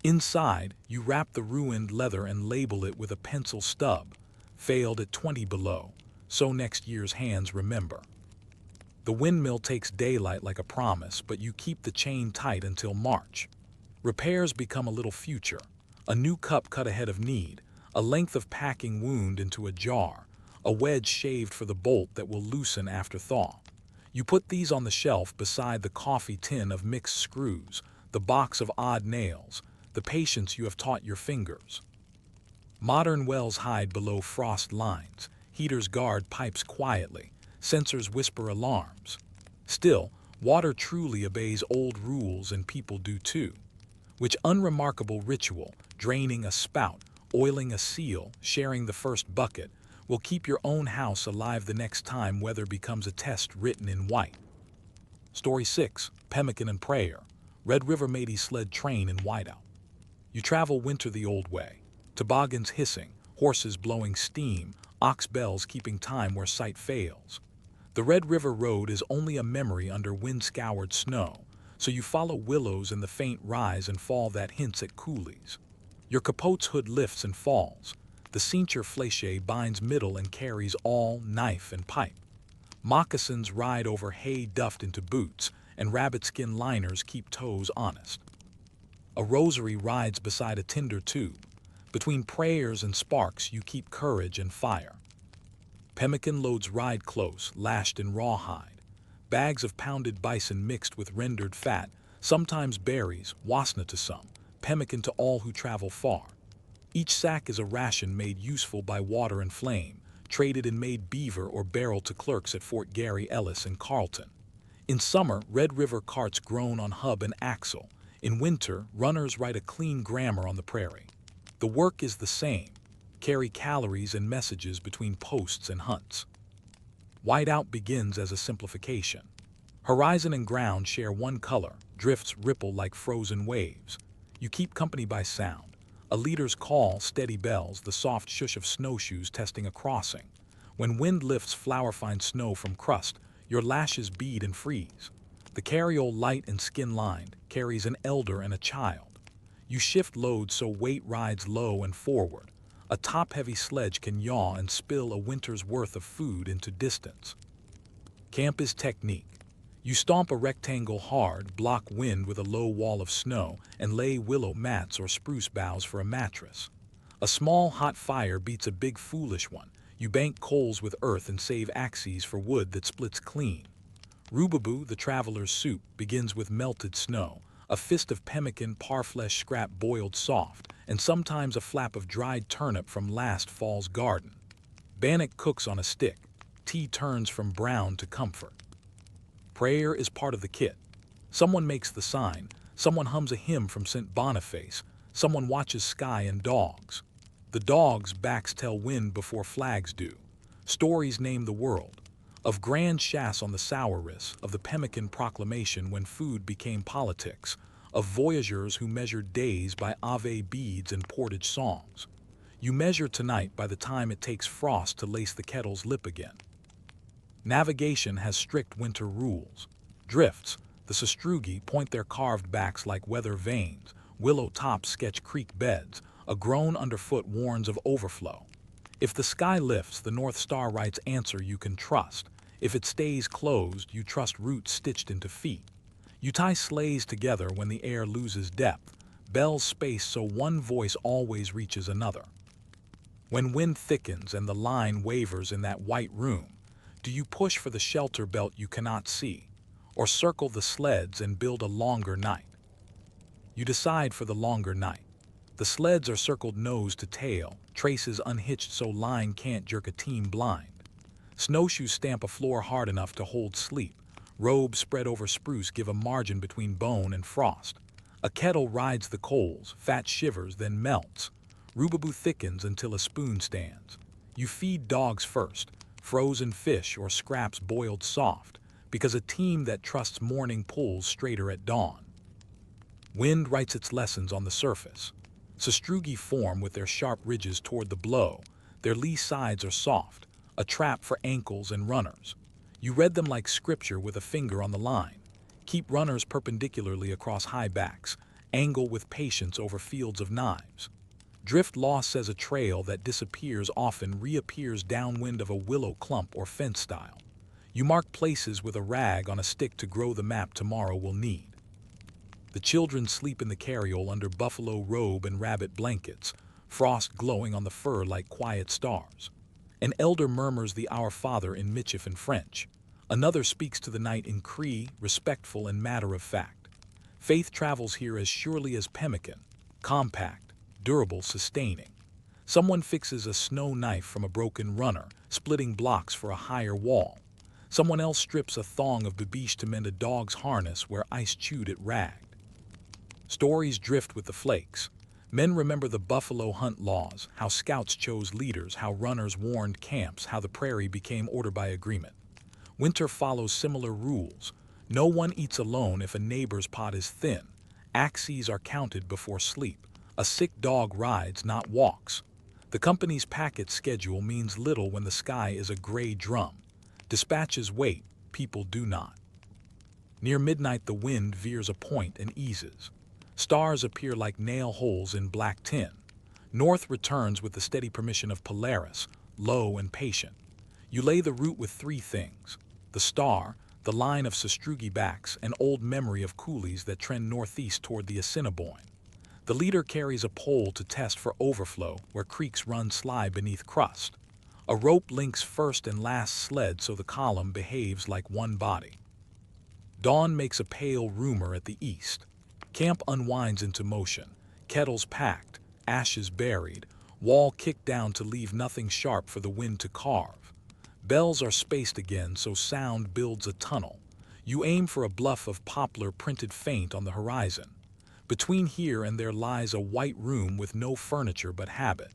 Inside, you wrap the ruined leather and label it with a pencil stub. failed at 20 below, so next year's hands remember. The windmill takes daylight like a promise, but you keep the chain tight until March. Repairs become a little future, a new cup cut ahead of need, a length of packing wound into a jar, a wedge shaved for the bolt that will loosen after thaw. You put these on the shelf beside the coffee tin of mixed screws, the box of odd nails, the patience you have taught your fingers. Modern wells hide below frost lines, heaters guard pipes quietly, sensors whisper alarms. Still, water truly obeys old rules and people do too. Which unremarkable ritual, draining a spout, oiling a seal, sharing the first bucket, will keep your own house alive the next time weather becomes a test written in white? Story 6, Pemmican and Prayer, Red River Matey Sled Train in Whiteout. You travel winter the old way, toboggans hissing, horses blowing steam, ox bells keeping time where sight fails. The Red River Road is only a memory under wind-scoured snow, so you follow willows in the faint rise and fall that hints at coulees. Your capote's hood lifts and falls. The cinture fléché binds middle and carries all, knife and pipe. Moccasins ride over hay duffed into boots, and rabbit skin liners keep toes honest. A rosary rides beside a tinder tube. Between prayers and sparks you keep courage and fire. Pemmican loads ride close, lashed in rawhide. Bags of pounded bison mixed with rendered fat, sometimes berries, wasna to some, pemmican to all who travel far. Each sack is a ration made useful by water and flame, traded and made beaver or barrel to clerks at Fort Gary Ellis and Carlton. In summer, Red River carts groan on hub and axle. In winter, runners write a clean grammar on the prairie. The work is the same, carry calories and messages between posts and hunts. Whiteout begins as a simplification. Horizon and ground share one color, drifts ripple like frozen waves. You keep company by sound. A leader's call, steady bells, the soft shush of snowshoes testing a crossing. When wind lifts flower-fine snow from crust, your lashes bead and freeze. The carriole, light and skin-lined, carries an elder and a child. You shift loads so weight rides low and forward. A top-heavy sledge can yaw and spill a winter's worth of food into distance. Camp is technique. You stomp a rectangle hard, block wind with a low wall of snow, and lay willow mats or spruce boughs for a mattress. A small hot fire beats a big foolish one. You bank coals with earth and save axes for wood that splits clean. Rubaboo, the traveler's soup, begins with melted snow, a fist of pemmican parfleche scrap boiled soft, and sometimes a flap of dried turnip from last fall's garden. Bannock cooks on a stick. Tea turns from brown to comfort. Prayer is part of the kit. Someone makes the sign, someone hums a hymn from St. Boniface, someone watches sky and dogs. The dogs' backs tell wind before flags do. Stories name the world. Of grand chasse on the Souris, of the Pemmican Proclamation when food became politics, of voyageurs who measured days by Ave beads and portage songs. You measure tonight by the time it takes frost to lace the kettle's lip again. Navigation has strict winter rules. Drifts, the sastrugi, point their carved backs like weather vanes, willow tops sketch creek beds, a groan underfoot warns of overflow. If the sky lifts, the North Star writes answer you can trust. If it stays closed, you trust roots stitched into feet. You tie sleighs together when the air loses depth, bells space so one voice always reaches another. When wind thickens and the line wavers in that white room, do you push for the shelter belt you cannot see, or circle the sleds and build a longer night? You decide for the longer night. The sleds are circled nose to tail, traces unhitched so line can't jerk a team blind. Snowshoes stamp a floor hard enough to hold sleep. Robes spread over spruce give a margin between bone and frost. A kettle rides the coals, fat shivers, then melts. Rubaboo thickens until a spoon stands. You feed dogs first, frozen fish or scraps boiled soft, because a team that trusts morning pulls straighter at dawn. Wind writes its lessons on the surface. Sastrugi form with their sharp ridges toward the blow. Their lee sides are soft, a trap for ankles and runners. You read them like scripture with a finger on the line. Keep runners perpendicularly across high backs, angle with patience over fields of knives. Drift loss says a trail that disappears often reappears downwind of a willow clump or fence style. You mark places with a rag on a stick to grow the map tomorrow will need. The children sleep in the carryall under buffalo robe and rabbit blankets, frost glowing on the fur like quiet stars. An elder murmurs the Our Father in Michif and French. Another speaks to the night in Cree, respectful and matter-of-fact. Faith travels here as surely as pemmican, compact, durable, sustaining. Someone fixes a snow knife from a broken runner, splitting blocks for a higher wall. Someone else strips a thong of babiche to mend a dog's harness where ice chewed it ragged. Stories drift with the flakes. Men remember the buffalo hunt laws, how scouts chose leaders, how runners warned camps, how the prairie became order by agreement. Winter follows similar rules. No one eats alone if a neighbor's pot is thin. Axes are counted before sleep. A sick dog rides, not walks. The company's packet schedule means little when the sky is a gray drum. Dispatches wait, people do not. Near midnight the wind veers a point and eases. Stars appear like nail holes in black tin. North returns with the steady permission of Polaris, low and patient. You lay the route with three things: the star, the line of sastrugi backs, an old memory of coulees that trend northeast toward the Assiniboine. The leader carries a pole to test for overflow where creeks run sly beneath crust. A rope links first and last sled so the column behaves like one body. Dawn makes a pale rumor at the east. Camp unwinds into motion, kettles packed, ashes buried, wall kicked down to leave nothing sharp for the wind to carve. Bells are spaced again so sound builds a tunnel. You aim for a bluff of poplar printed faint on the horizon. Between here and there lies a white room with no furniture but habit.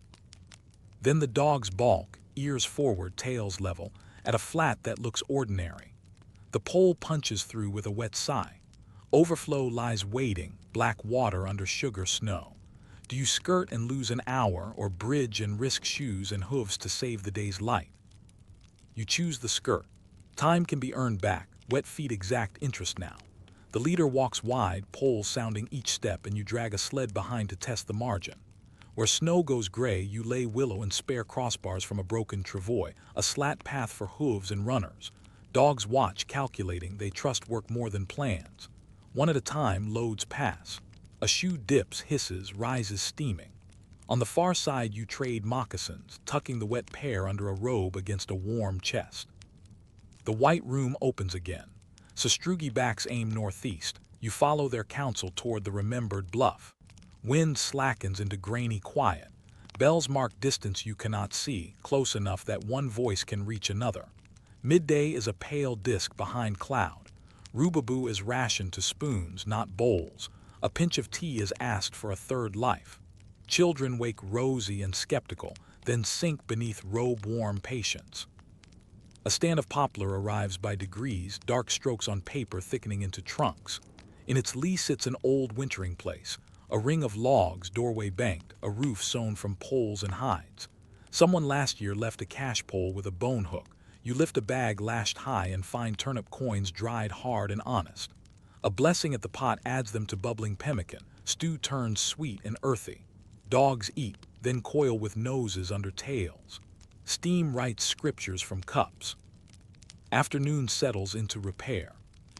Then the dogs balk, ears forward, tails level, at a flat that looks ordinary. The pole punches through with a wet sigh. Overflow lies waiting, black water under sugar snow. Do you skirt and lose an hour, or bridge and risk shoes and hooves to save the day's light? You choose the skirt. Time can be earned back, wet feet exact interest now. The leader walks wide, poles sounding each step, and you drag a sled behind to test the margin. Where snow goes gray, you lay willow and spare crossbars from a broken travois, a slat path for hooves and runners. Dogs watch, calculating, they trust work more than plans. One at a time, loads pass. A shoe dips, hisses, rises steaming. On the far side you trade moccasins, tucking the wet pair under a robe against a warm chest. The white room opens again. Sastrugi backs aim northeast. You follow their counsel toward the remembered bluff. Wind slackens into grainy quiet. Bells mark distance you cannot see, close enough that one voice can reach another. Midday is a pale disk behind cloud. Rubaboo is rationed to spoons, not bowls. A pinch of tea is asked for a third life. Children wake rosy and skeptical, then sink beneath robe-warm patience. A stand of poplar arrives by degrees, dark strokes on paper thickening into trunks. In its lee sits an old wintering place, a ring of logs, doorway banked, a roof sewn from poles and hides. Someone last year left a cash pole with a bone hook. You lift a bag lashed high and find turnip coins dried hard and honest. A blessing at the pot adds them to bubbling pemmican. Stew turns sweet and earthy. Dogs eat, then coil with noses under tails. Steam writes scriptures from cups. Afternoon settles into repair.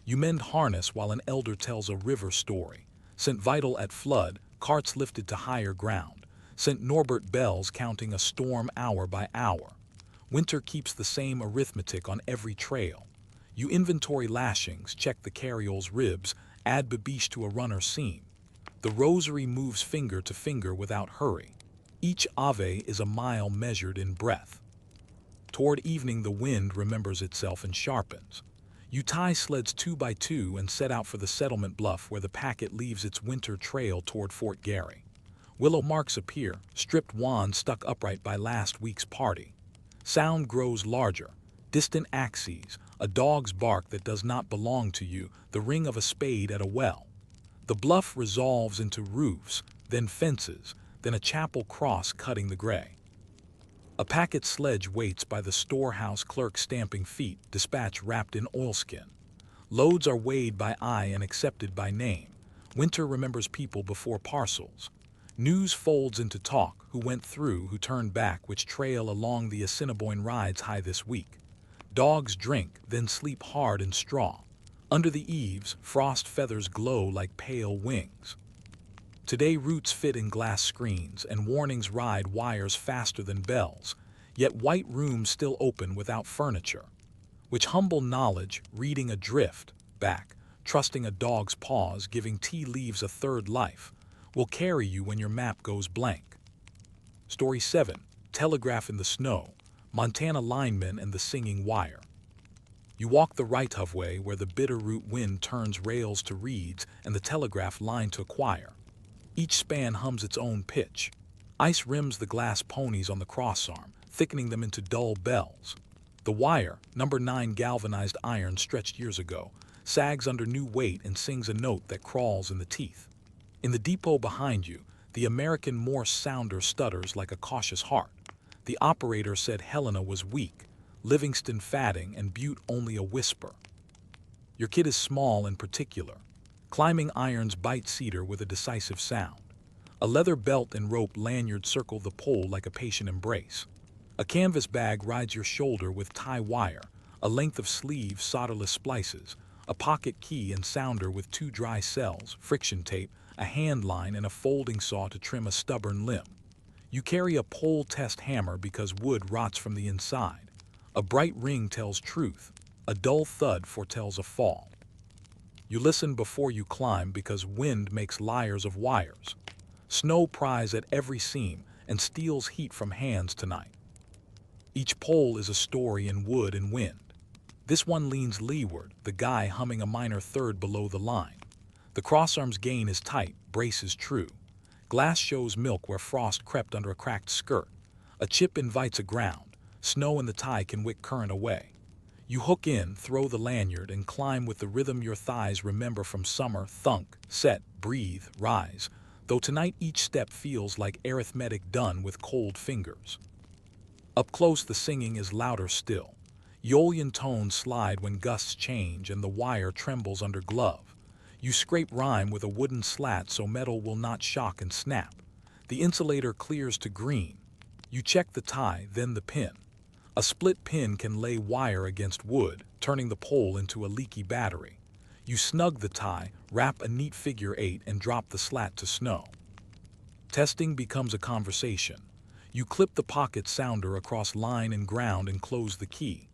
You mend harness while an elder tells a river story. St. Vital at flood, carts lifted to higher ground. St. Norbert bells counting a storm hour by hour. Winter keeps the same arithmetic on every trail. You inventory lashings, check the carryall's ribs, add babiche to a runner's seam. The rosary moves finger to finger without hurry. Each ave is a mile measured in breath. Toward evening the wind remembers itself and sharpens. You tie sleds 2 by 2 and set out for the settlement bluff where the packet leaves its winter trail toward Fort Garry. Willow marks appear, stripped wands stuck upright by last week's party. Sound grows larger, distant axes, a dog's bark that does not belong to you, the ring of a spade at a well. The bluff resolves into roofs, then fences, then a chapel cross cutting the gray. A packet sledge waits by the storehouse clerk stamping feet, dispatch wrapped in oilskin. Loads are weighed by eye and accepted by name. Winter remembers people before parcels. News folds into talk, who went through, who turned back, which trail along the Assiniboine rides high this week. Dogs drink, then sleep hard in straw. Under the eaves, frost feathers glow like pale wings. Today roots fit in glass screens, and warnings ride wires faster than bells, yet white rooms still open without furniture. Which humble knowledge, reading adrift, back, trusting a dog's paws, giving tea leaves a third life, will carry you when your map goes blank. Story 7. Telegraph in the Snow, Montana Lineman and the Singing Wire. You walk the right-of way where the bitterroot wind turns rails to reeds and the telegraph line to a choir. Each span hums its own pitch. Ice rims the glass ponies on the crossarm, thickening them into dull bells. The wire, number 9 galvanized iron stretched years ago, sags under new weight and sings a note that crawls in the teeth. In the depot behind you, the American Morse sounder stutters like a cautious heart. The operator said Helena was weak, Livingston fatting, and Butte only a whisper. Your kid is small and particular. Climbing irons bite cedar with a decisive sound. A leather belt and rope lanyard circle the pole like a patient embrace. A canvas bag rides your shoulder with tie wire, a length of sleeve solderless splices, a pocket key and sounder with 2 dry cells, friction tape, a hand line, and a folding saw to trim a stubborn limb. You carry a pole test hammer because wood rots from the inside. A bright ring tells truth. A dull thud foretells a fall. You listen before you climb because wind makes liars of wires. Snow pries at every seam and steals heat from hands tonight. Each pole is a story in wood and wind. This one leans leeward, the guy humming a minor third below the line. The crossarm's gain is tight, brace is true. Glass shows milk where frost crept under a cracked skirt. A chip invites a ground. Snow in the tie can wick current away. You hook in, throw the lanyard, and climb with the rhythm your thighs remember from summer. Thunk, set, breathe, rise. Though tonight each step feels like arithmetic done with cold fingers. Up close the singing is louder still. Aeolian tones slide when gusts change and the wire trembles under glove. You scrape rhyme with a wooden slat so metal will not shock and snap. The insulator clears to green. You check the tie, then the pin. A split pin can lay wire against wood, turning the pole into a leaky battery. You snug the tie, wrap a neat figure 8, and drop the slat to snow. Testing becomes a conversation. You clip the pocket sounder across line and ground and close the key.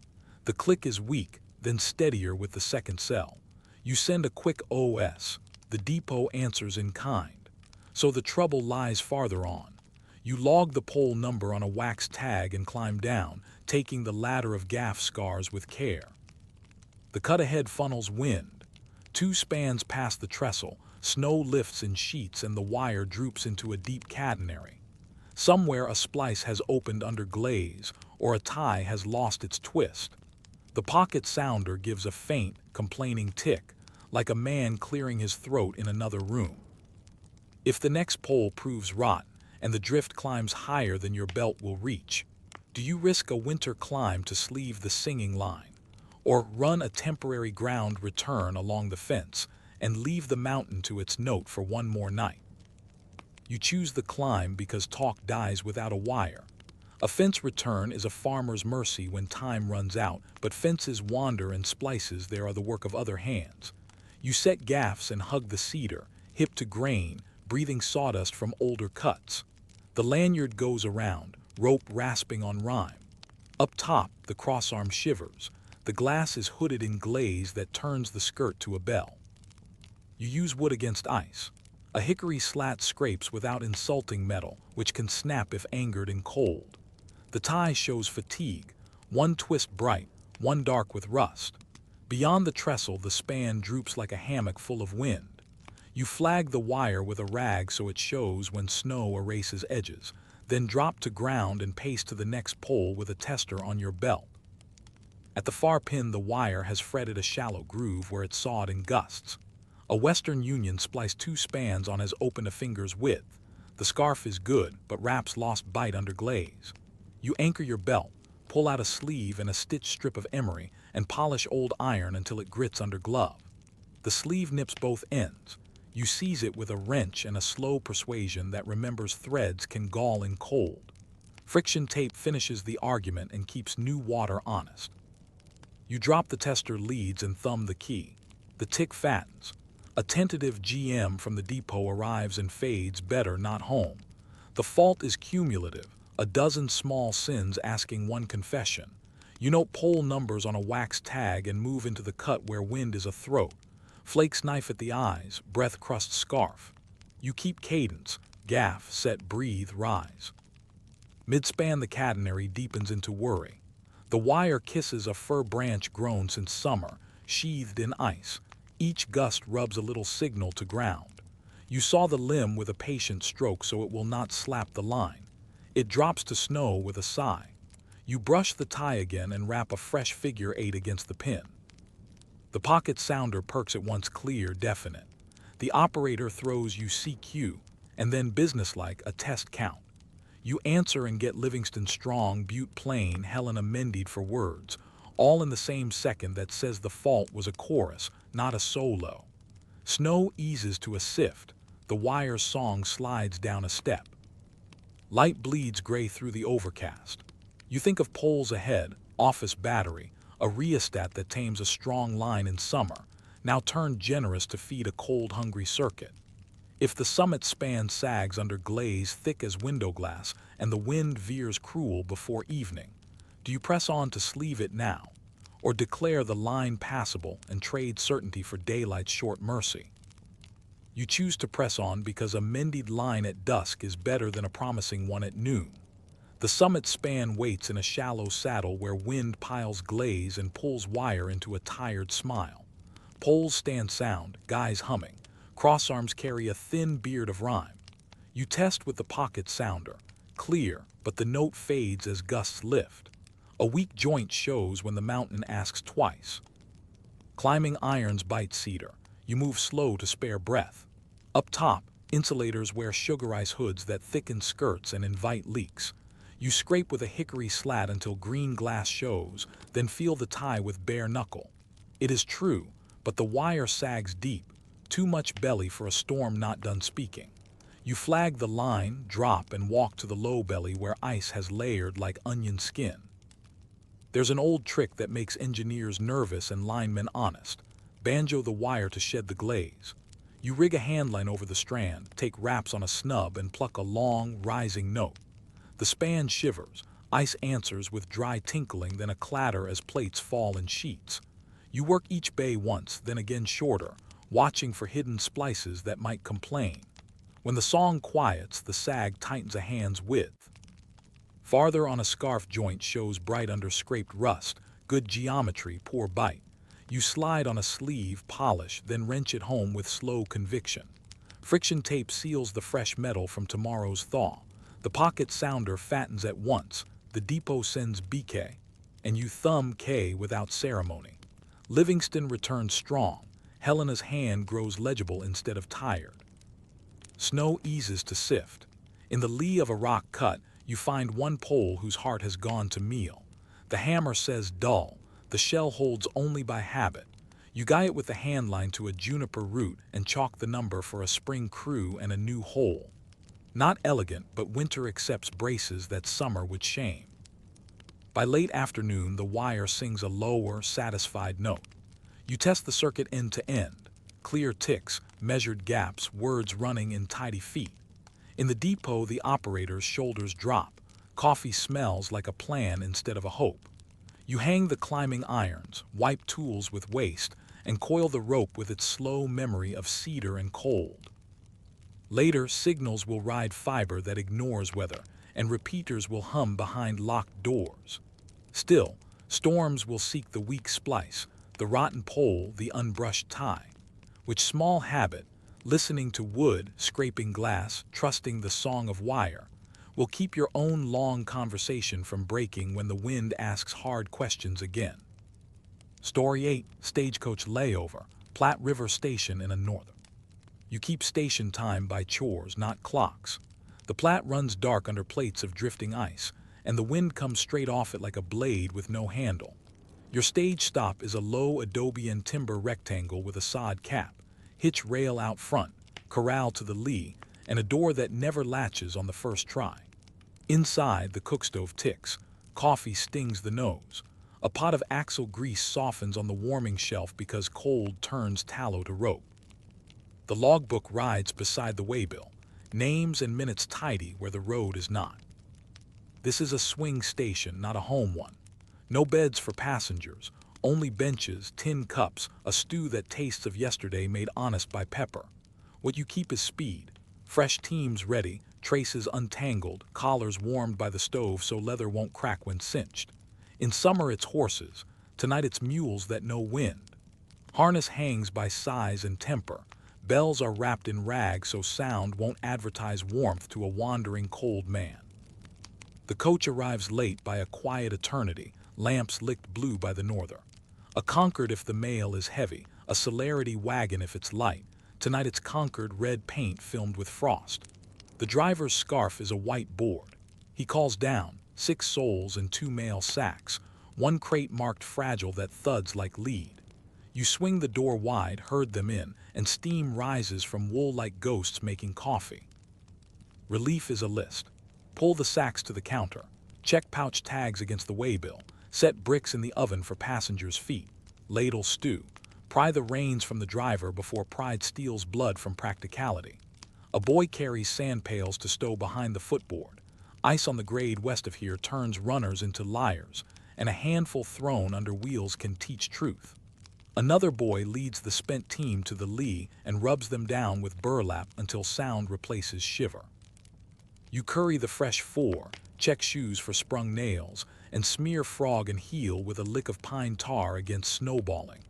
The click is weak, then steadier with the second cell. You send a quick OS. The depot answers in kind. So the trouble lies farther on. You log the pole number on a wax tag and climb down, taking the ladder of gaff scars with care. The cut ahead funnels wind. 2 spans past the trestle, snow lifts in sheets and the wire droops into a deep catenary. Somewhere a splice has opened under glaze, or a tie has lost its twist. The pocket sounder gives a faint, complaining tick, like a man clearing his throat in another room. If the next pole proves rotten, and the drift climbs higher than your belt will reach, do you risk a winter climb to sleeve the singing line, or run a temporary ground return along the fence and leave the mountain to its note for one more night? You choose the climb because talk dies without a wire. A fence return is a farmer's mercy when time runs out, but fences wander and splices there are the work of other hands. You set gaffs and hug the cedar, hip to grain, breathing sawdust from older cuts. The lanyard goes around, rope rasping on rime. Up top, the crossarm shivers. The glass is hooded in glaze that turns the skirt to a bell. You use wood against ice. A hickory slat scrapes without insulting metal, which can snap if angered and cold. The tie shows fatigue, one twist bright, one dark with rust. Beyond the trestle, the span droops like a hammock full of wind. You flag the wire with a rag so it shows when snow erases edges, then drop to ground and pace to the next pole with a tester on your belt. At the far pin, the wire has fretted a shallow groove where it sawed in gusts. A Western Union spliced 2 spans on as open a finger's width. The scarf is good, but wraps lost bite under glaze. You anchor your belt, pull out a sleeve and a stitched strip of emery, and polish old iron until it grits under glove. The sleeve nips both ends. You seize it with a wrench and a slow persuasion that remembers threads can gall in cold. Friction tape finishes the argument and keeps new water honest. You drop the tester leads and thumb the key. The tick fattens. A tentative GM from the depot arrives and fades, better not home. The fault is cumulative, a dozen small sins asking one confession. You note pole numbers on a wax tag and move into the cut where wind is a throat. Flakes knife at the eyes, breath crust scarf. You keep cadence, gaff, set, breathe, rise. Mid-span the catenary deepens into worry. The wire kisses a fir branch grown since summer, sheathed in ice. Each gust rubs a little signal to ground. You saw the limb with a patient stroke so it will not slap the line. It drops to snow with a sigh. You brush the tie again and wrap a fresh figure 8 against the pin. The pocket sounder perks at once clear, definite. The operator throws you CQ, and then businesslike a test count. You answer and get Livingston strong, Butte plain, Helena Mendied for words, all in the same second that says the fault was a chorus, not a solo. Snow eases to a sift. The wire's song slides down a step. Light bleeds gray through the overcast. You think of poles ahead, office battery, a rheostat that tames a strong line in summer, now turned generous to feed a cold, hungry circuit. If the summit span sags under glaze thick as window glass and the wind veers cruel before evening, do you press on to sleeve it now, or declare the line passable and trade certainty for daylight's short mercy? You choose to press on because a mended line at dusk is better than a promising one at noon. The summit span waits in a shallow saddle where wind piles glaze and pulls wire into a tired smile. Poles stand sound, guys humming. Crossarms carry a thin beard of rhyme. You test with the pocket sounder. Clear, but the note fades as gusts lift. A weak joint shows when the mountain asks twice. Climbing irons bite cedar. You move slow to spare breath. Up top, insulators wear sugar ice hoods that thicken skirts and invite leaks. You scrape with a hickory slat until green glass shows, then feel the tie with bare knuckle. It is true, but the wire sags deep. Too much belly for a storm not done speaking. You flag the line, drop, and walk to the low belly where ice has layered like onion skin. There's an old trick that makes engineers nervous and linemen honest. Banjo the wire to shed the glaze. You rig a handline over the strand, take raps on a snub, and pluck a long, rising note. The span shivers. Ice answers with dry tinkling, then a clatter as plates fall in sheets. You work each bay once, then again shorter, watching for hidden splices that might complain. When the song quiets, the sag tightens a hand's width. Farther on a scarf joint shows bright under scraped rust, good geometry, poor bite. You slide on a sleeve, polish, then wrench it home with slow conviction. Friction tape seals the fresh metal from tomorrow's thaw. The pocket sounder fattens at once. The depot sends BK, and you thumb K without ceremony. Livingston returns strong. Helena's hand grows legible instead of tired. Snow eases to sift. In the lee of a rock cut, you find one pole whose heart has gone to meal. The hammer says dull. The shell holds only by habit. You guy it with the handline to a juniper root and chalk the number for a spring crew and a new hole. Not elegant, but winter accepts braces that summer would shame. By late afternoon, the wire sings a lower, satisfied note. You test the circuit end to end. Clear ticks, measured gaps, words running in tidy feet. In the depot, the operator's shoulders drop. Coffee smells like a plan instead of a hope. You hang the climbing irons, wipe tools with waste, and coil the rope with its slow memory of cedar and cold. Later, signals will ride fiber that ignores weather, and repeaters will hum behind locked doors. Still, storms will seek the weak splice, the rotten pole, the unbrushed tie. Which small habit, listening to wood, scraping glass, trusting the song of wire, will keep your own long conversation from breaking when the wind asks hard questions again. Story 8, Stagecoach Layover, Platte River Station in a northern. You keep station time by chores, not clocks. The Platte runs dark under plates of drifting ice, and the wind comes straight off it like a blade with no handle. Your stage stop is a low adobe and timber rectangle with a sod cap, hitch rail out front, corral to the lee, and a door that never latches on the first try. Inside, the cookstove ticks. Coffee stings the nose. A pot of axle grease softens on the warming shelf because cold turns tallow to rope. The logbook rides beside the waybill, names and minutes tidy where the road is not. This is a swing station, not a home one. No beds for passengers, only benches, tin cups, a stew that tastes of yesterday made honest by pepper. What you keep is speed. Fresh teams ready, traces untangled, collars warmed by the stove so leather won't crack when cinched. In summer it's horses, tonight it's mules that know wind. Harness hangs by size and temper. Bells are wrapped in rags so sound won't advertise warmth to a wandering cold man. The coach arrives late by a quiet eternity, lamps licked blue by the norther. A Concord if the mail is heavy, a celerity wagon if it's light. Tonight it's Concord red paint filmed with frost. The driver's scarf is a white board. He calls down, 6 souls in 2 mail sacks, 1 crate marked fragile that thuds like lead. You swing the door wide, herd them in, and steam rises from wool like ghosts making coffee. Relief is a list. Pull the sacks to the counter. Check pouch tags against the waybill. Set bricks in the oven for passengers' feet. Ladle stew. Pry the reins from the driver before pride steals blood from practicality. A boy carries sand pails to stow behind the footboard. Ice on the grade west of here turns runners into liars, and a handful thrown under wheels can teach truth. Another boy leads the spent team to the lee and rubs them down with burlap until sound replaces shiver. You curry the fresh 4, check shoes for sprung nails, and smear frog and heel with a lick of pine tar against snowballing.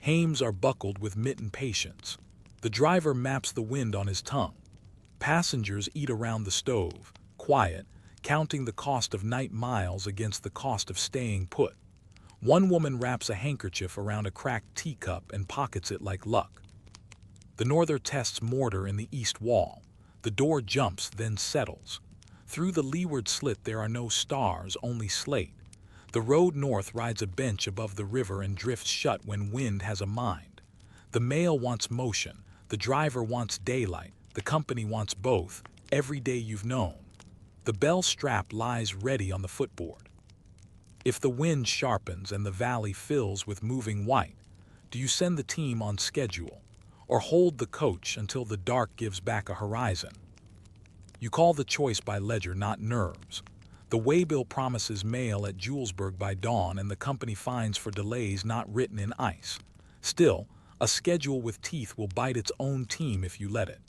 Hames are buckled with mitten patience. The driver maps the wind on his tongue. Passengers eat around the stove, quiet, counting the cost of night miles against the cost of staying put. One woman wraps a handkerchief around a cracked teacup and pockets it like luck. The norther tests mortar in the east wall. The door jumps, then settles. Through the leeward slit there are no stars, only slate. The road north rides a bench above the river and drifts shut when wind has a mind. The mail wants motion, the driver wants daylight, the company wants both, every day you've known. The bell strap lies ready on the footboard. If the wind sharpens and the valley fills with moving white, do you send the team on schedule, or hold the coach until the dark gives back a horizon? You call the choice by ledger, not nerves. The waybill promises mail at Julesburg by dawn, and the company fines for delays not written in ice. Still, a schedule with teeth will bite its own team if you let it.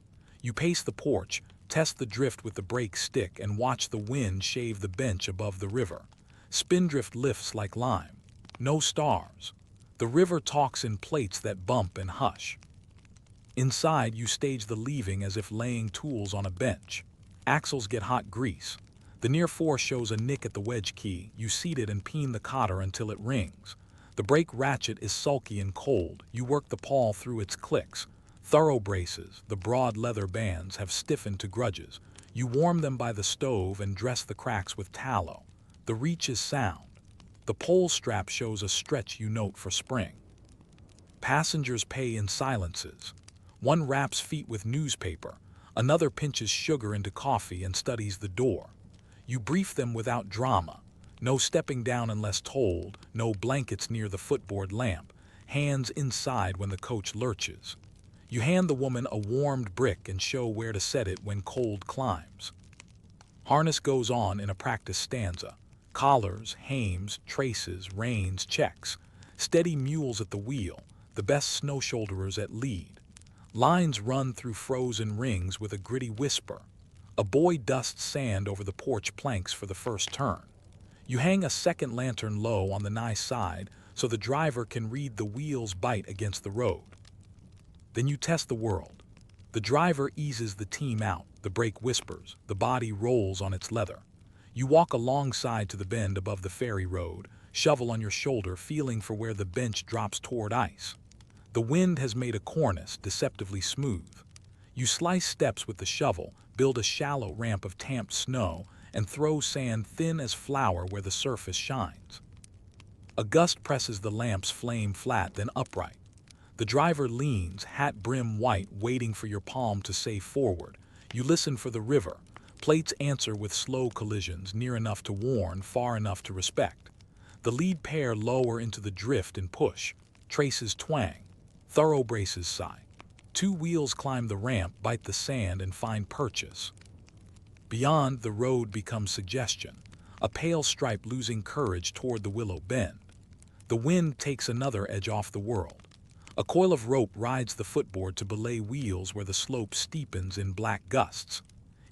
You pace the porch, test the drift with the brake stick, and watch the wind shave the bench above the river. Spindrift lifts like lime. No stars. The river talks in plates that bump and hush. Inside, you stage the leaving as if laying tools on a bench. Axles get hot grease. The near 4 shows a nick at the wedge key. You seat it and peen the cotter until it rings. The brake ratchet is sulky and cold. You work the pawl through its clicks. Thorough braces, the broad leather bands, have stiffened to grudges. You warm them by the stove and dress the cracks with tallow. The reach is sound. The pole strap shows a stretch you note for spring. Passengers pay in silences. One wraps feet with newspaper. Another pinches sugar into coffee and studies the door. You brief them without drama. No stepping down unless told, no blankets near the footboard lamp, hands inside when the coach lurches. You hand the woman a warmed brick and show where to set it when cold climbs. Harness goes on in a practice stanza. Collars, hames, traces, reins, checks. Steady mules at the wheel, the best snow shoulderers at lead. Lines run through frozen rings with a gritty whisper. A boy dusts sand over the porch planks for the first turn. You hang a second lantern low on the nigh side so the driver can read the wheels bite against the road. Then you test the world. The driver eases the team out, the brake whispers, the body rolls on its leather. You walk alongside to the bend above the ferry road, shovel on your shoulder, feeling for where the bench drops toward ice. The wind has made a cornice deceptively smooth. You slice steps with the shovel, build a shallow ramp of tamped snow, and throw sand thin as flour where the surface shines. A gust presses the lamp's flame flat, then upright. The driver leans, hat brim white, waiting for your palm to say forward. You listen for the river. Plates answer with slow collisions, near enough to warn, far enough to respect. The lead pair lower into the drift and push. Traces twang. Thorough braces sigh. Two wheels climb the ramp, bite the sand, and find purchase. Beyond, the road becomes suggestion. A pale stripe losing courage toward the willow bend. The wind takes another edge off the world. A coil of rope rides the footboard to belay wheels where the slope steepens in black gusts.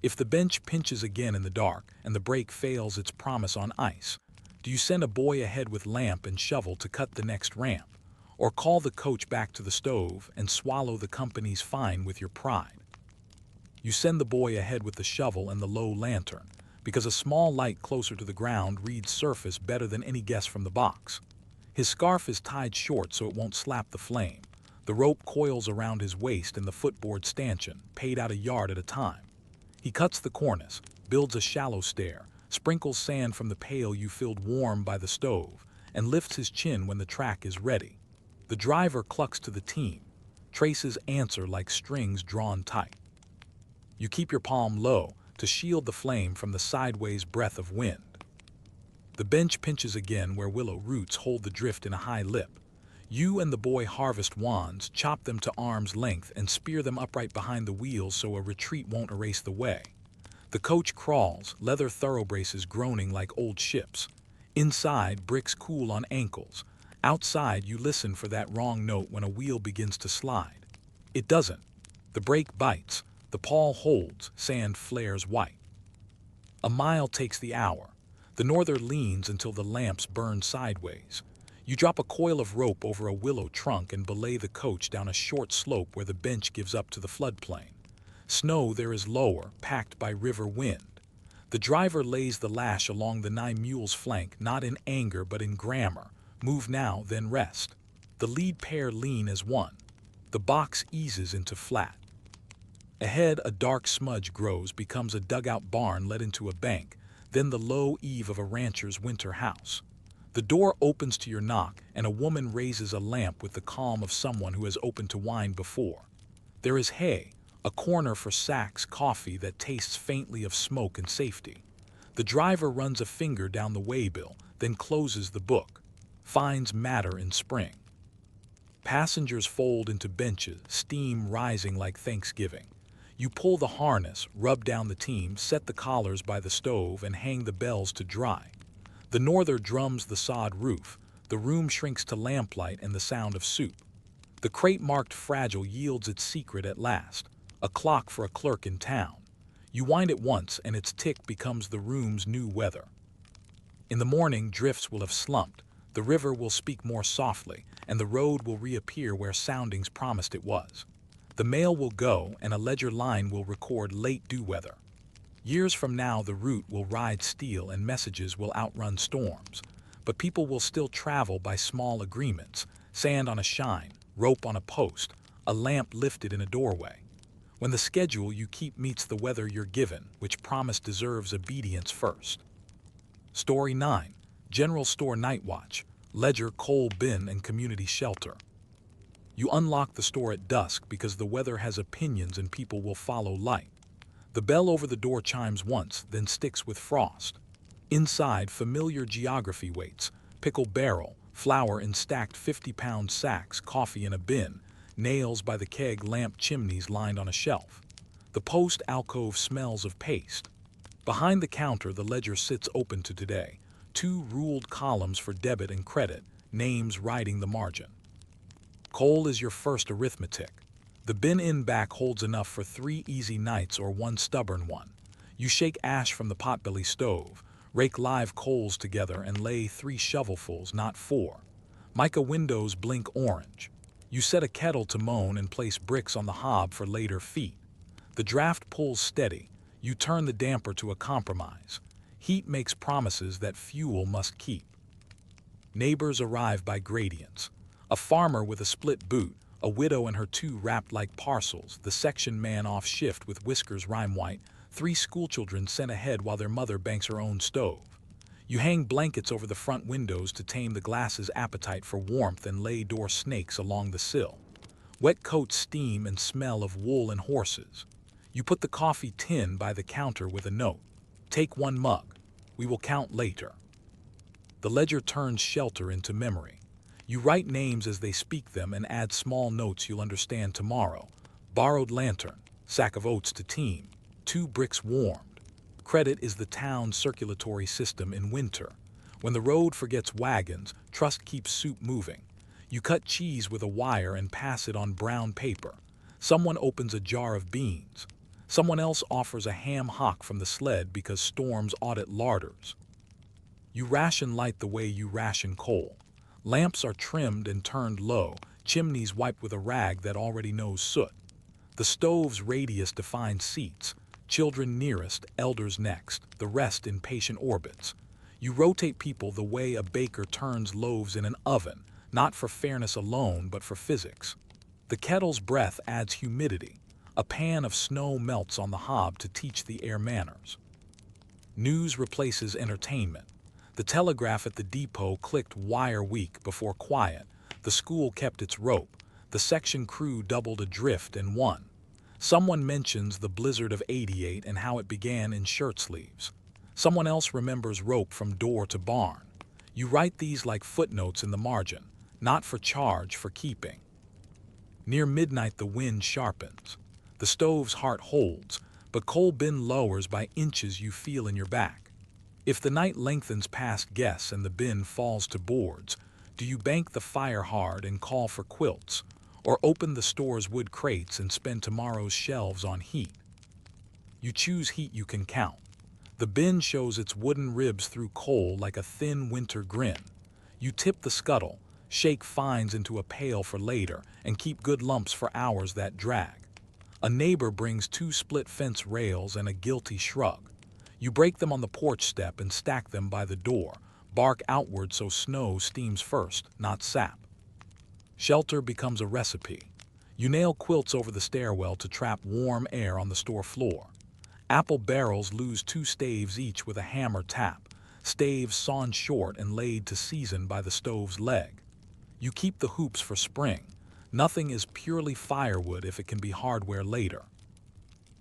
If the bench pinches again in the dark and the brake fails its promise on ice, do you send a boy ahead with lamp and shovel to cut the next ramp? Or call the coach back to the stove and swallow the company's fine with your pride? You send the boy ahead with the shovel and the low lantern, because a small light closer to the ground reads surface better than any guess from the box. His scarf is tied short so it won't slap the flame. The rope coils around his waist and the footboard stanchion, paid out a yard at a time. He cuts the cornice, builds a shallow stair, sprinkles sand from the pail you filled warm by the stove, and lifts his chin when the track is ready. The driver clucks to the team. Traces answer like strings drawn tight. You keep your palm low to shield the flame from the sideways breath of wind. The bench pinches again where willow roots hold the drift in a high lip. You and the boy harvest wands, chop them to arm's length, and spear them upright behind the wheels so a retreat won't erase the way. The coach crawls, leather thoroughbraces groaning like old ships. Inside, bricks cool on ankles. Outside, you listen for that wrong note when a wheel begins to slide. It doesn't. The brake bites. The pawl holds. Sand flares white. A mile takes the hour. The norther leans until the lamps burn sideways. You drop a coil of rope over a willow trunk and belay the coach down a short slope where the bench gives up to the floodplain. Snow there is lower, packed by river wind. The driver lays the lash along the 9 mules' flank, not in anger but in grammar. Move now, then rest. The lead pair lean as one. The box eases into flat. Ahead, a dark smudge grows, becomes a dugout barn led into a bank, then the low eave of a rancher's winter house. The door opens to your knock, and a woman raises a lamp with the calm of someone who has opened to wine before. There is hay, a corner for sacks, coffee that tastes faintly of smoke and safety. The driver runs a finger down the waybill, then closes the book. Finds matter in spring. Passengers fold into benches, steam rising like Thanksgiving. You pull the harness, rub down the team, set the collars by the stove, and hang the bells to dry. The norther drums the sod roof. The room shrinks to lamplight and the sound of soup. The crate marked fragile yields its secret at last, a clock for a clerk in town. You wind it once and its tick becomes the room's new weather. In the morning, drifts will have slumped, the river will speak more softly, and the road will reappear where soundings promised it was. The mail will go, and a ledger line will record late due weather. Years from now, the route will ride steel and messages will outrun storms. But people will still travel by small agreements, sand on a shine, rope on a post, a lamp lifted in a doorway. When the schedule you keep meets the weather you're given, which promise deserves obedience first. Story 9. General Store Night Watch, Ledger, Coal Bin, and Community Shelter. You unlock the store at dusk because the weather has opinions and people will follow light. The bell over the door chimes once, then sticks with frost. Inside, familiar geography waits, pickle barrel, flour in stacked 50-pound sacks, coffee in a bin, nails by the keg, lamp chimneys lined on a shelf. The post alcove smells of paste. Behind the counter, the ledger sits open to today. 2 ruled columns for debit and credit, names writing the margin. Coal is your first arithmetic. The bin in back holds enough for 3 easy nights or 1 stubborn one. You shake ash from the potbelly stove, rake live coals together, and lay 3 shovelfuls, not 4. Mica windows blink orange. You set a kettle to moan and place bricks on the hob for later feet. The draft pulls steady. You turn the damper to a compromise. Heat makes promises that fuel must keep. Neighbors arrive by gradients. A farmer with a split boot, a widow and her 2 wrapped like parcels, the section man off shift with whiskers rime white, 3 schoolchildren sent ahead while their mother banks her own stove. You hang blankets over the front windows to tame the glass's appetite for warmth and lay door snakes along the sill. Wet coats steam and smell of wool and horses. You put the coffee tin by the counter with a note. Take 1 mug. We will count later. The ledger turns shelter into memory. You write names as they speak them and add small notes you'll understand tomorrow. Borrowed lantern, sack of oats to team, 2 bricks warmed. Credit is the town's circulatory system in winter. When the road forgets wagons, trust keeps soup moving. You cut cheese with a wire and pass it on brown paper. Someone opens a jar of beans. Someone else offers a ham hock from the sled because storms audit larders. You ration light the way you ration coal. Lamps are trimmed and turned low, chimneys wiped with a rag that already knows soot. The stove's radius defines seats, children nearest, elders next, the rest in patient orbits. You rotate people the way a baker turns loaves in an oven, not for fairness alone, but for physics. The kettle's breath adds humidity. A pan of snow melts on the hob to teach the air manners. News replaces entertainment. The telegraph at the depot clicked wire weak before quiet. The school kept its rope. The section crew doubled adrift and won. Someone mentions the blizzard of '88 and how it began in shirt sleeves. Someone else remembers rope from door to barn. You write these like footnotes in the margin, not for charge, for keeping. Near midnight the wind sharpens. The stove's heart holds, but coal bin lowers by inches you feel in your back. If the night lengthens past guess and the bin falls to boards, do you bank the fire hard and call for quilts, or open the store's wood crates and spend tomorrow's shelves on heat? You choose heat you can count. The bin shows its wooden ribs through coal like a thin winter grin. You tip the scuttle, shake fines into a pail for later, and keep good lumps for hours that drag. A neighbor brings 2 split fence rails and a guilty shrug. You break them on the porch step and stack them by the door, bark outward so snow steams first, not sap. Shelter becomes a recipe. You nail quilts over the stairwell to trap warm air on the store floor. Apple barrels lose 2 staves each with a hammer tap, staves sawn short and laid to season by the stove's leg. You keep the hoops for spring. Nothing is purely firewood if it can be hardware later.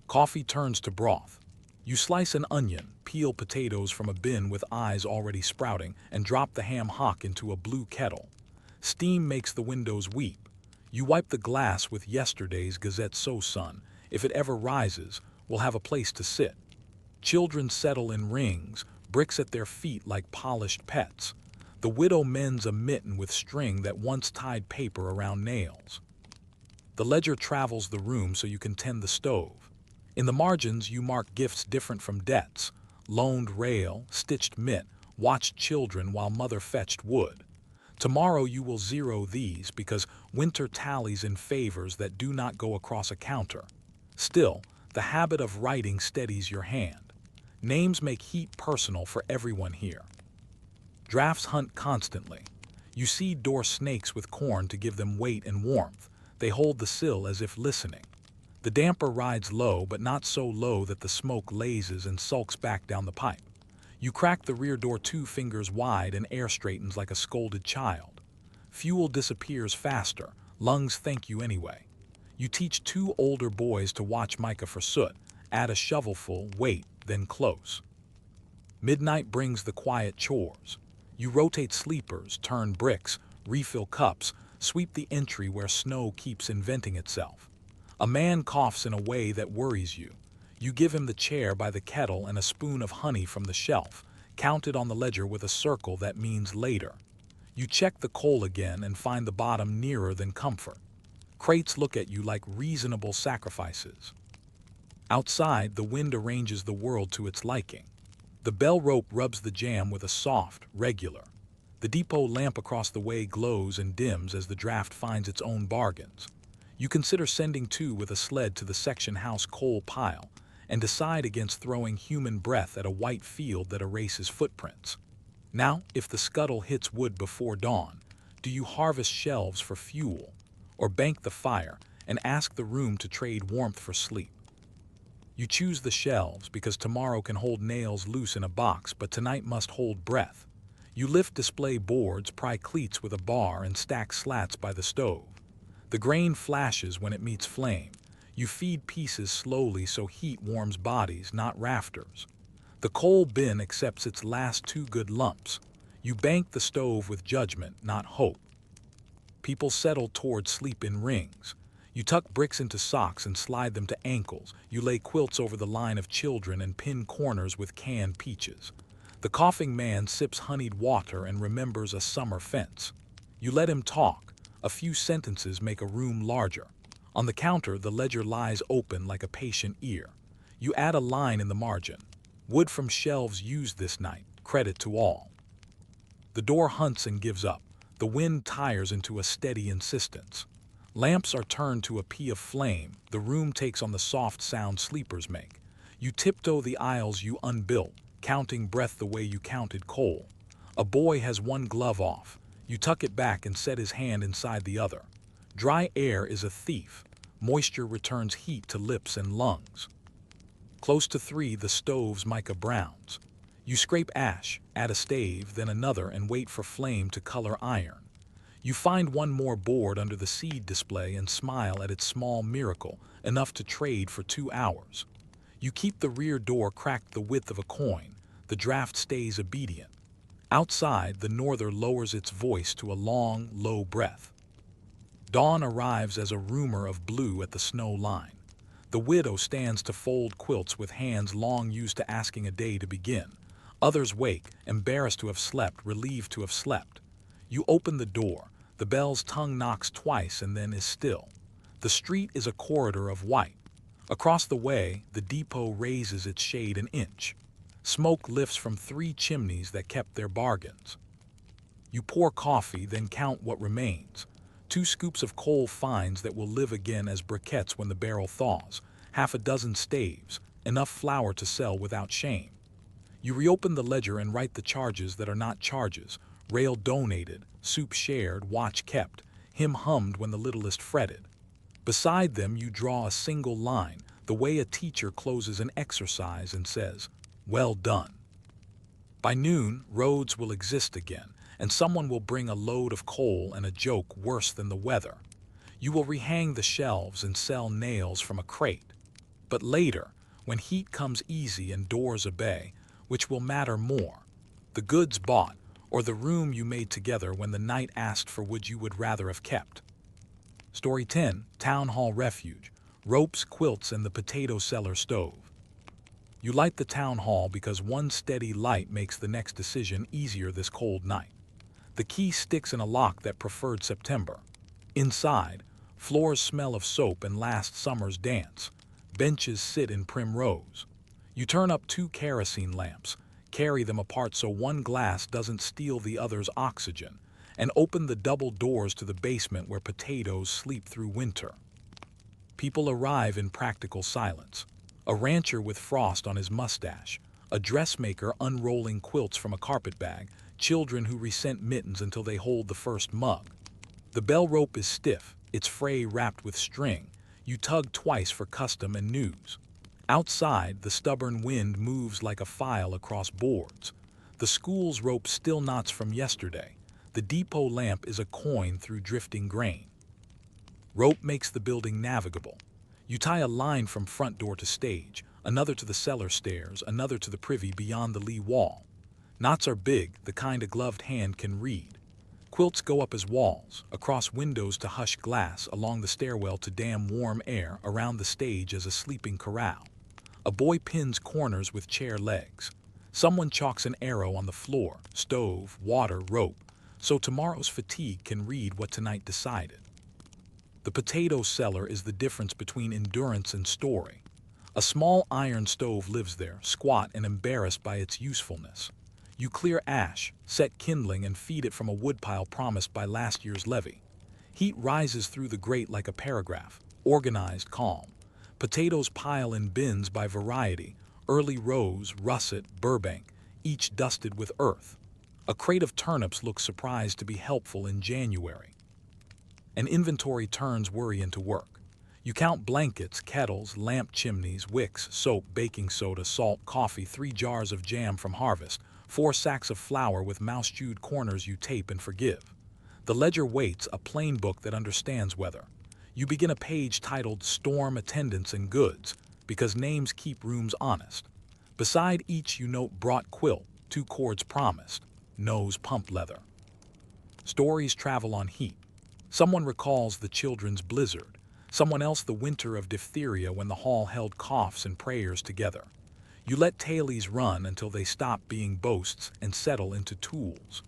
Coffee turns to broth. You slice an onion, peel potatoes from a bin with eyes already sprouting, and drop the ham hock into a blue kettle. Steam makes the windows weep. You wipe the glass with yesterday's Gazette. So sun, if it ever rises, will have a place to sit. Children settle in rings, bricks at their feet like polished pets. The widow mends a mitten with string that once tied paper around nails. The ledger travels the room so you can tend the stove. In the margins you mark gifts different from debts. Loaned rail, stitched mitt, watched children while mother fetched wood. Tomorrow you will zero these because winter tallies in favors that do not go across a counter. Still, the habit of writing steadies your hand. Names make heat personal for everyone here. Drafts hunt constantly. You seed door snakes with corn to give them weight and warmth. They hold the sill as if listening. The damper rides low, but not so low that the smoke lazes and sulks back down the pipe. You crack the rear door 2 fingers wide and air straightens like a scolded child. Fuel disappears faster. Lungs thank you anyway. You teach 2 older boys to watch Micah for soot. Add a shovelful, wait, then close. Midnight brings the quiet chores. You rotate sleepers, turn bricks, refill cups, sweep the entry where snow keeps inventing itself. A man coughs in a way that worries you. You give him the chair by the kettle and a spoon of honey from the shelf, counted on the ledger with a circle that means later. You check the coal again and find the bottom nearer than comfort. Crates look at you like reasonable sacrifices. Outside, the wind arranges the world to its liking. The bell rope rubs the jam with a soft, regular. The depot lamp across the way glows and dims as the draft finds its own bargains. You consider sending 2 with a sled to the section house coal pile and decide against throwing human breath at a white field that erases footprints. Now, if the scuttle hits wood before dawn, do you harvest shelves for fuel or bank the fire and ask the room to trade warmth for sleep? You choose the shelves because tomorrow can hold nails loose in a box, but tonight must hold breath. You lift display boards, pry cleats with a bar, and stack slats by the stove. The grain flashes when it meets flame. You feed pieces slowly so heat warms bodies, not rafters. The coal bin accepts its last two good lumps. You bank the stove with judgment, not hope. People settle toward sleep in rings. You tuck bricks into socks and slide them to ankles. You lay quilts over the line of children and pin corners with canned peaches. The coughing man sips honeyed water and remembers a summer fence. You let him talk. A few sentences make a room larger. On the counter, the ledger lies open like a patient ear. You add a line in the margin. Wood from shelves used this night. Credit to all. The door hunts and gives up. The wind tires into a steady insistence. Lamps are turned to a pea of flame. The room takes on the soft sound sleepers make. You tiptoe the aisles you unbuilt, counting breath the way you counted coal. A boy has one glove off. You tuck it back and set his hand inside the other. Dry air is a thief. Moisture returns heat to lips and lungs. Close to 3, the stove's mica browns. You scrape ash, add a stave, then another, and wait for flame to color iron. You find one more board under the seed display and smile at its small miracle, enough to trade for 2 hours. You keep the rear door cracked the width of a coin. The draft stays obedient. Outside, the norther lowers its voice to a long, low breath. Dawn arrives as a rumor of blue at the snow line. The widow stands to fold quilts with hands long used to asking a day to begin. Others wake, embarrassed to have slept, relieved to have slept. You open the door. The bell's tongue knocks twice and then is still. The street is a corridor of white. Across the way, the depot raises its shade an inch. Smoke lifts from 3 chimneys that kept their bargains. You pour coffee, then count what remains. 2 scoops of coal fines that will live again as briquettes when the barrel thaws. Half a dozen staves, enough flour to sell without shame. You reopen the ledger and write the charges that are not charges. Rail donated, soup shared, watch kept, hymn hummed when the littlest fretted. Beside them you draw a single line, the way a teacher closes an exercise and says, "Well done." By noon, roads will exist again, and someone will bring a load of coal and a joke worse than the weather. You will rehang the shelves and sell nails from a crate. But later, when heat comes easy and doors obey, which will matter more, the goods bought or the room you made together when the night asked for wood you would rather have kept? Story 10, Town Hall Refuge, Ropes, Quilts, and the Potato Cellar Stove. You light the town hall because one steady light makes the next decision easier this cold night. The key sticks in a lock that preferred September. Inside, floors smell of soap and last summer's dance. Benches sit in prim rows. You turn up 2 kerosene lamps, carry them apart so one glass doesn't steal the other's oxygen, and open the double doors to the basement where potatoes sleep through winter. People arrive in practical silence. A rancher with frost on his mustache, a dressmaker unrolling quilts from a carpet bag, children who resent mittens until they hold the first mug. The bell rope is stiff, its fray wrapped with string. You tug twice for custom and news. Outside, the stubborn wind moves like a file across boards. The school's rope still knots from yesterday. The depot lamp is a coin through drifting grain. Rope makes the building navigable. You tie a line from front door to stage, another to the cellar stairs, another to the privy beyond the lee wall. Knots are big, the kind a gloved hand can read. Quilts go up as walls, across windows to hush glass, along the stairwell to dam warm air, around the stage as a sleeping corral. A boy pins corners with chair legs. Someone chalks an arrow on the floor, stove, water, rope, so tomorrow's fatigue can read what tonight decided. The potato cellar is the difference between endurance and story. A small iron stove lives there, squat and embarrassed by its usefulness. You clear ash, set kindling, and feed it from a woodpile promised by last year's levy. Heat rises through the grate like a paragraph, organized, calm. Potatoes pile in bins by variety, early rose, russet, Burbank, each dusted with earth. A crate of turnips looks surprised to be helpful in January. An inventory turns worry into work. You count blankets, kettles, lamp chimneys, wicks, soap, baking soda, salt, coffee, 3 jars of jam from harvest, 4 sacks of flour with mouse-chewed corners you tape and forgive. The ledger waits, a plain book that understands weather. You begin a page titled Storm Attendance and Goods, because names keep rooms honest. Beside each you note brought quilt, 2 cords promised, nose pump leather. Stories travel on heat. Someone recalls the children's blizzard, someone else the winter of diphtheria when the hall held coughs and prayers together. You let tales run until they stop being boasts and settle into tools.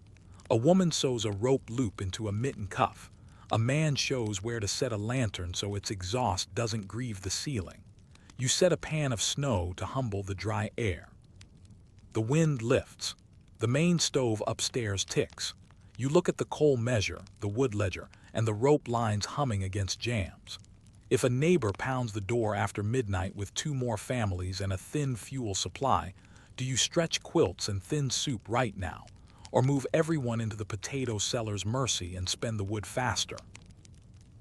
A woman sews a rope loop into a mitten cuff. A man shows where to set a lantern so its exhaust doesn't grieve the ceiling. You set a pan of snow to humble the dry air. The wind lifts. The main stove upstairs ticks. You look at the coal measure, the wood ledger, and the rope lines humming against jams. If a neighbor pounds the door after midnight with 2 more families and a thin fuel supply, do you stretch quilts and thin soup right now, or move everyone into the potato seller's mercy and spend the wood faster?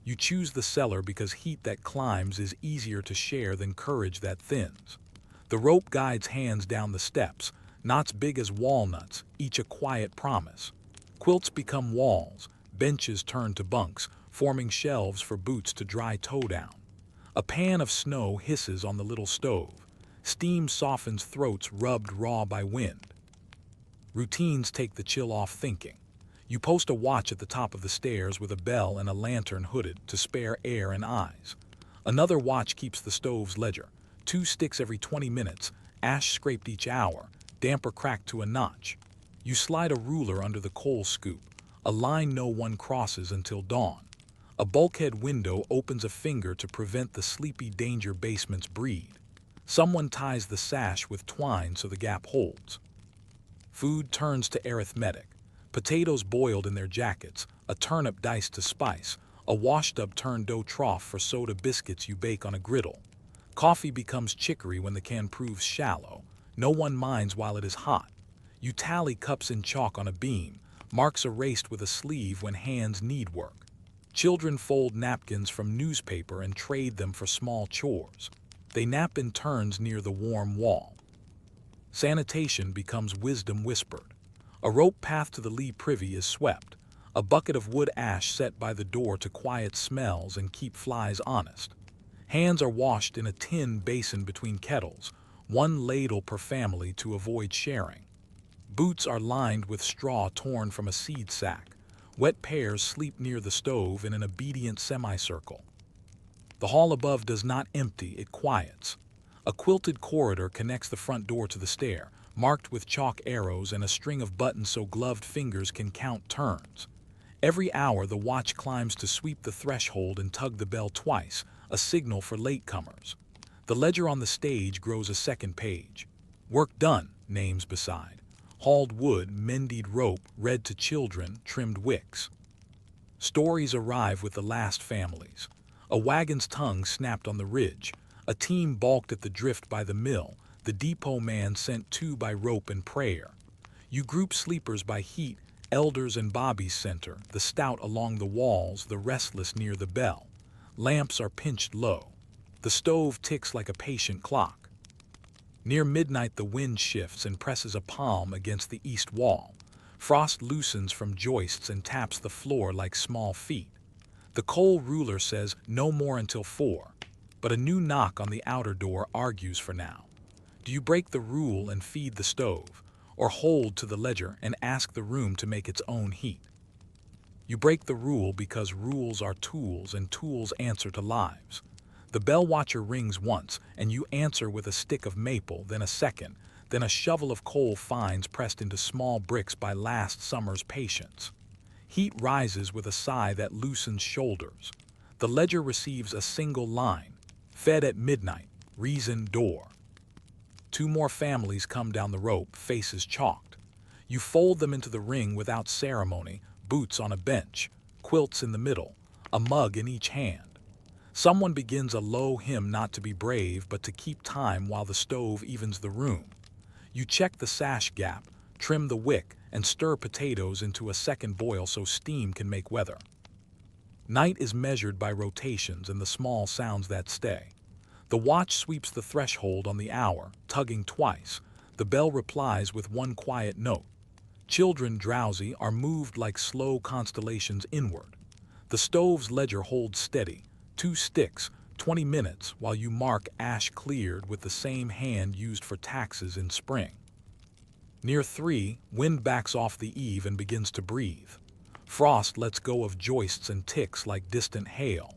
You choose the cellar because heat that climbs is easier to share than courage that thins. The rope guides hands down the steps, knots big as walnuts, each a quiet promise. Quilts become walls, benches turn to bunks, forming shelves for boots to dry toe down. A pan of snow hisses on the little stove. Steam softens throats rubbed raw by wind. Routines take the chill off thinking. You post a watch at the top of the stairs with a bell and a lantern hooded to spare air and eyes. Another watch keeps the stove's ledger. 2 sticks every 20 minutes, ash scraped each hour, damper cracked to a notch. You slide a ruler under the coal scoop, a line no one crosses until dawn. A bulkhead window opens a finger to prevent the sleepy danger basement's breed. Someone ties the sash with twine so the gap holds. Food turns to arithmetic. Potatoes boiled in their jackets, a turnip diced to spice, a washed-up turned dough trough for soda biscuits you bake on a griddle. Coffee becomes chicory when the can proves shallow. No one minds while it is hot. You tally cups in chalk on a beam, marks erased with a sleeve when hands need work. Children fold napkins from newspaper and trade them for small chores. They nap in turns near the warm wall. Sanitation becomes wisdom whispered. A rope path to the lee privy is swept. A bucket of wood ash set by the door to quiet smells and keep flies honest. Hands are washed in a tin basin between kettles, 1 ladle per family to avoid sharing. Boots are lined with straw torn from a seed sack. Wet pears sleep near the stove in an obedient semicircle. The hall above does not empty, it quiets. A quilted corridor connects the front door to the stair, marked with chalk arrows and a string of buttons so gloved fingers can count turns. Every hour the watch climbs to sweep the threshold and tug the bell twice, a signal for latecomers. The ledger on the stage grows a second page. Work done, names beside. Hauled wood, mended rope, read to children, trimmed wicks. Stories arrive with the last families. A wagon's tongue snapped on the ridge. A team balked at the drift by the mill. The depot man sent 2 by rope and prayer. You group sleepers by heat, elders and bobbies center, the stout along the walls, the restless near the bell. Lamps are pinched low. The stove ticks like a patient clock. Near midnight the wind shifts and presses a palm against the east wall. Frost loosens from joists and taps the floor like small feet. The coal ruler says no more until 4, but a new knock on the outer door argues for now. Do you break the rule and feed the stove, or hold to the ledger and ask the room to make its own heat? You break the rule because rules are tools and tools answer to lives. The bell watcher rings once, and you answer with a stick of maple, then a second, then a shovel of coal fines pressed into small bricks by last summer's patience. Heat rises with a sigh that loosens shoulders. The ledger receives a single line, fed at midnight, reason door. 2 more families come down the rope, faces chalked. You fold them into the ring without ceremony, boots on a bench, quilts in the middle, a mug in each hand. Someone begins a low hymn not to be brave but to keep time while the stove evens the room. You check the sash gap, trim the wick, and stir potatoes into a second boil so steam can make weather. Night is measured by rotations and the small sounds that stay. The watch sweeps the threshold on the hour, tugging twice. The bell replies with 1 quiet note. Children, drowsy, are moved like slow constellations inward. The stove's ledger holds steady, 2 sticks, 20 minutes while you mark ash cleared with the same hand used for taxes in spring. Near 3, wind backs off the eave and begins to breathe. Frost lets go of joists and ticks like distant hail.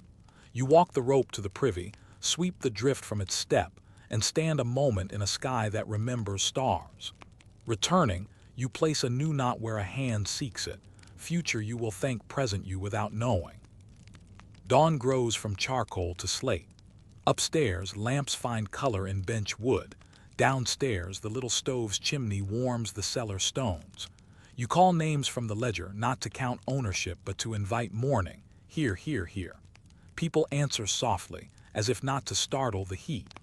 You walk the rope to the privy, sweep the drift from its step, and stand a moment in a sky that remembers stars. Returning, you place a new knot where a hand seeks it. Future you will thank present you without knowing. Dawn grows from charcoal to slate. Upstairs, lamps find color in bench wood. Downstairs, the little stove's chimney warms the cellar stones. You call names from the ledger, not to count ownership, but to invite mourning. Here, here, here. People answer softly, as if not to startle the heat.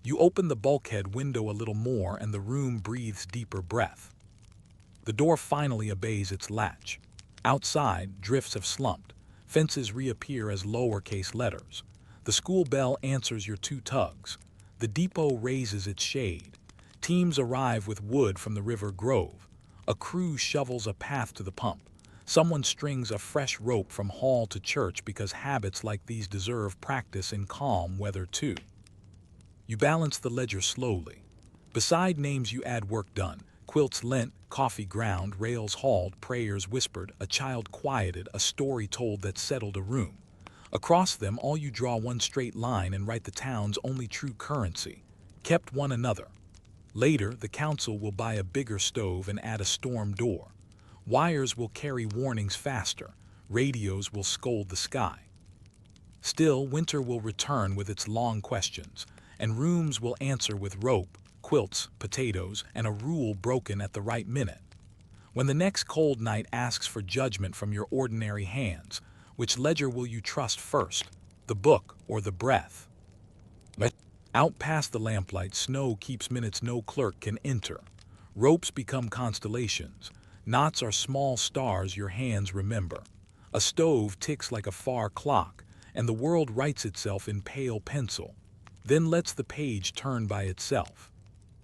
You open the bulkhead window a little more and the room breathes deeper breath. The door finally obeys its latch. Outside, drifts have slumped. Fences reappear as lowercase letters. The school bell answers your 2 tugs. The depot raises its shade. Teams arrive with wood from the river grove. A crew shovels a path to the pump. Someone strings a fresh rope from hall to church because habits like these deserve practice in calm weather too. You balance the ledger slowly. Beside names you add work done. Quilts lent, coffee ground, rails hauled, prayers whispered, a child quieted, a story told that settled a room. Across them, all you draw one straight line and write the town's only true currency. Kept one another. Later, the council will buy a bigger stove and add a storm door. Wires will carry warnings faster. Radios will scold the sky. Still, winter will return with its long questions, and rooms will answer with rope, quilts, potatoes, and a rule broken at the right minute. When the next cold night asks for judgment from your ordinary hands, which ledger will you trust first, the book or the breath? Out past the lamplight, snow keeps minutes no clerk can enter. Ropes become constellations. Knots are small stars your hands remember. A stove ticks like a far clock, and the world writes itself in pale pencil, then lets the page turn by itself.